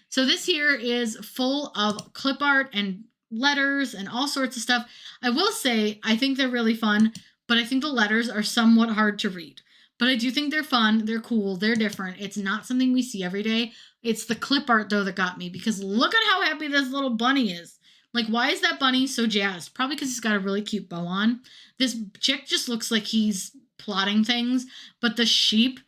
So this here is full of clip art and letters and all sorts of stuff. I will say, I think they're really fun, but I think the letters are somewhat hard to read. But I do think they're fun, they're cool, they're different. It's not something we see every day. It's the clip art, though, that got me, because look at how happy this little bunny is. Like, why is that bunny so jazzed? Probably because he's got a really cute bow on. This chick just looks like he's plotting things, but the sheep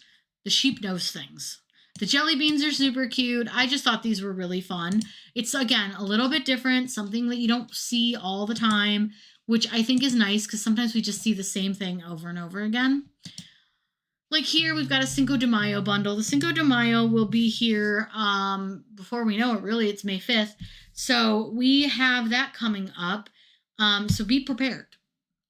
knows things. The jelly beans are super cute. I just thought these were really fun. It's, again, a little bit different, something that you don't see all the time, which I think is nice because sometimes we just see the same thing over and over again. Like here, we've got a Cinco de Mayo bundle. The Cinco de Mayo will be here before we know it, really. It's May 5th. So we have that coming up. So be prepared.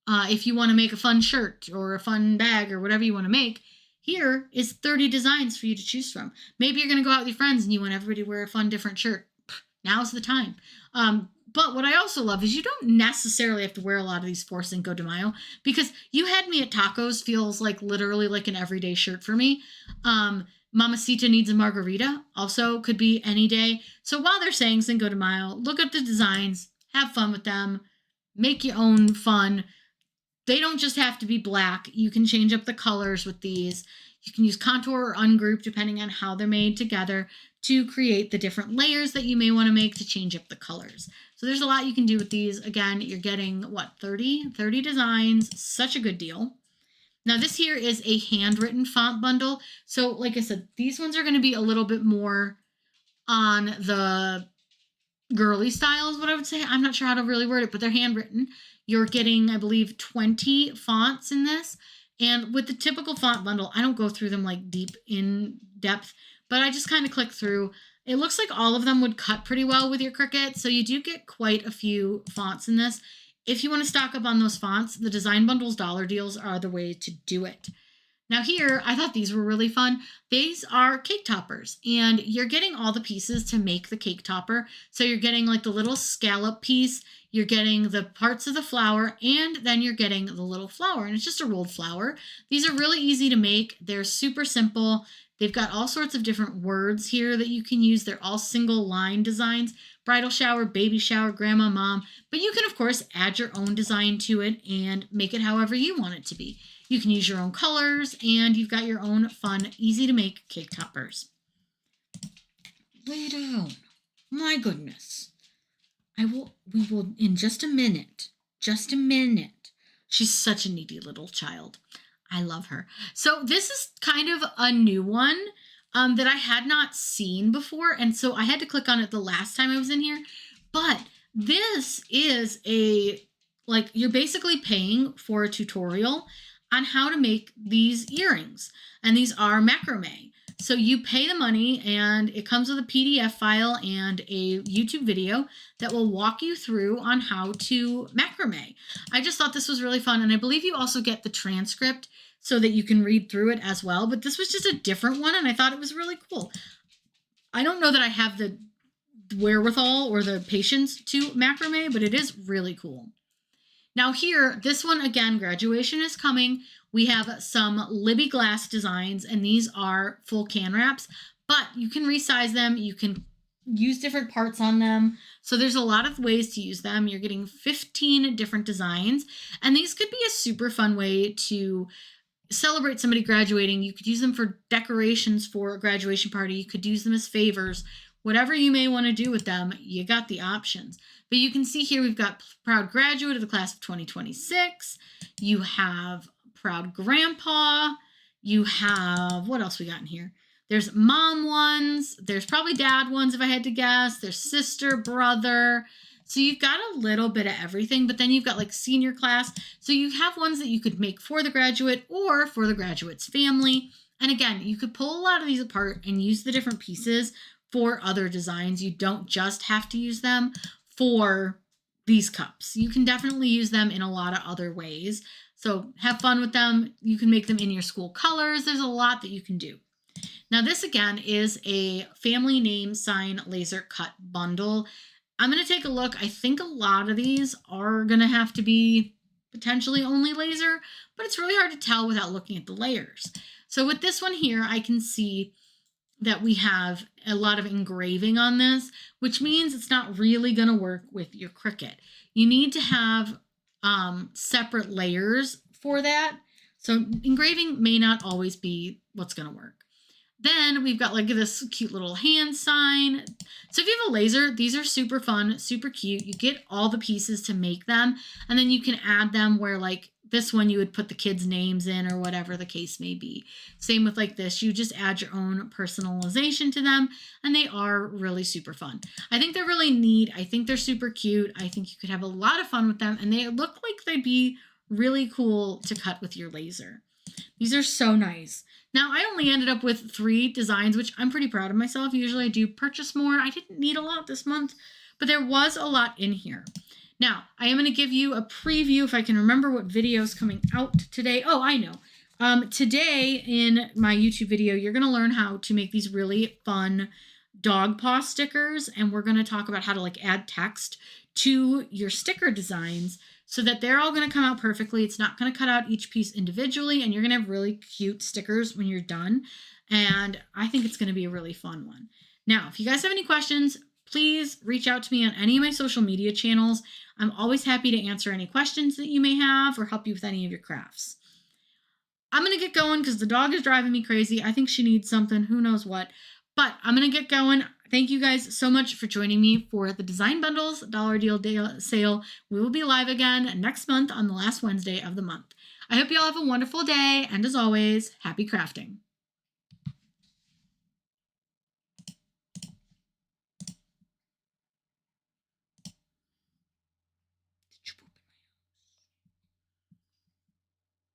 If you want to make a fun shirt or a fun bag or whatever you want to make, here is 30 designs for you to choose from. Maybe you're going to go out with your friends and you want everybody to wear a fun, different shirt. Now's the time. But what I also love is you don't necessarily have to wear a lot of these for Cinco de Mayo, because You Had Me at Tacos feels like literally like an everyday shirt for me. Mamacita Needs a Margarita also could be any day. So while they're saying Cinco de Mayo, look up the designs, have fun with them, make your own fun. They don't just have to be black. You can change up the colors with these. You can use contour or ungroup depending on how they're made together to create the different layers that you may want to make to change up the colors. So there's a lot you can do with these. Again, you're getting, 30 designs. Such a good deal. Now this here is a handwritten font bundle. So like I said, these ones are going to be a little bit more on the girly style is what I would say. I'm not sure how to really word it, but they're handwritten. You're getting, I believe, 20 fonts in this. And with the typical font bundle, I don't go through them like deep in depth, but I just kind of click through. It looks like all of them would cut pretty well with your Cricut, so you do get quite a few fonts in this. If you want to stock up on those fonts, the design bundles dollar deals are the way to do it. Now here, I thought these were really fun. These are cake toppers, and you're getting all the pieces to make the cake topper. So you're getting like the little scallop piece, you're getting the parts of the flower, and then you're getting the little flower, and it's just a rolled flower. These are really easy to make. They're super simple. They've got all sorts of different words here that you can use. They're all single line designs: bridal shower, baby shower, grandma, mom. But you can, of course, add your own design to it and make it however you want it to be. You can use your own colors, and you've got your own fun, easy to make cake toppers. Lay down. My goodness. We will in just a minute. She's such a needy little child. I love her. So this is kind of a new one that I had not seen before. And so I had to click on it the last time I was in here. But this is you're basically paying for a tutorial on how to make these earrings. And these are macrame. So you pay the money, and it comes with a PDF file and a YouTube video that will walk you through on how to macrame. I just thought this was really fun, and I believe you also get the transcript so that you can read through it as well. But this was just a different one, and I thought it was really cool. I don't know that I have the wherewithal or the patience to macrame, but it is really cool. Now here, this one, again, graduation is coming. We have some Libby glass designs, and these are full can wraps, but you can resize them. You can use different parts on them. So there's a lot of ways to use them. You're getting 15 different designs, and these could be a super fun way to celebrate somebody graduating. You could use them for decorations for a graduation party. You could use them as favors. Whatever you may want to do with them, you got the options. But you can see here we've got proud graduate of the class of 2026. You have proud grandpa. You have, what else we got in here? There's mom ones. There's probably dad ones if I had to guess. There's sister, brother. So you've got a little bit of everything, but then you've got like senior class. So you have ones that you could make for the graduate or for the graduate's family. And again, you could pull a lot of these apart and use the different pieces for other designs. You don't just have to use them for these cups. You can definitely use them in a lot of other ways. So have fun with them. You can make them in your school colors. There's a lot that you can do. Now this again is a family name sign laser cut bundle. I'm going to take a look. I think a lot of these are going to have to be potentially only laser, but it's really hard to tell without looking at the layers. So with this one here, I can see that we have a lot of engraving on this, which means it's not really going to work with your Cricut. You need to have separate layers for that. So engraving may not always be what's going to work. Then we've got like this cute little hand sign. So if you have a laser, these are super fun, super cute. You get all the pieces to make them, and then you can add them where like this one you would put the kids' names in or whatever the case may be. Same with like this, you just add your own personalization to them, and they are really super fun. I think they're really neat. I think they're super cute. I think you could have a lot of fun with them, and they look like they'd be really cool to cut with your laser. These are so nice. Now, I only ended up with 3 designs, which I'm pretty proud of myself. Usually I do purchase more. I didn't need a lot this month, but there was a lot in here. Now, I am going to give you a preview if I can remember what video is coming out today. Oh, I know. Today in my YouTube video, you're going to learn how to make these really fun dog paw stickers, and we're going to talk about how to like add text to your sticker designs so that they're all going to come out perfectly. It's not going to cut out each piece individually, and you're going to have really cute stickers when you're done. And I think it's going to be a really fun one. Now, if you guys have any questions, please reach out to me on any of my social media channels. I'm always happy to answer any questions that you may have or help you with any of your crafts. I'm going to get going because the dog is driving me crazy. I think she needs something, who knows what. But I'm going to get going. Thank you guys so much for joining me for the Design Bundles Dollar Deal Sale. We will be live again next month on the last Wednesday of the month. I hope you all have a wonderful day, and as always, happy crafting.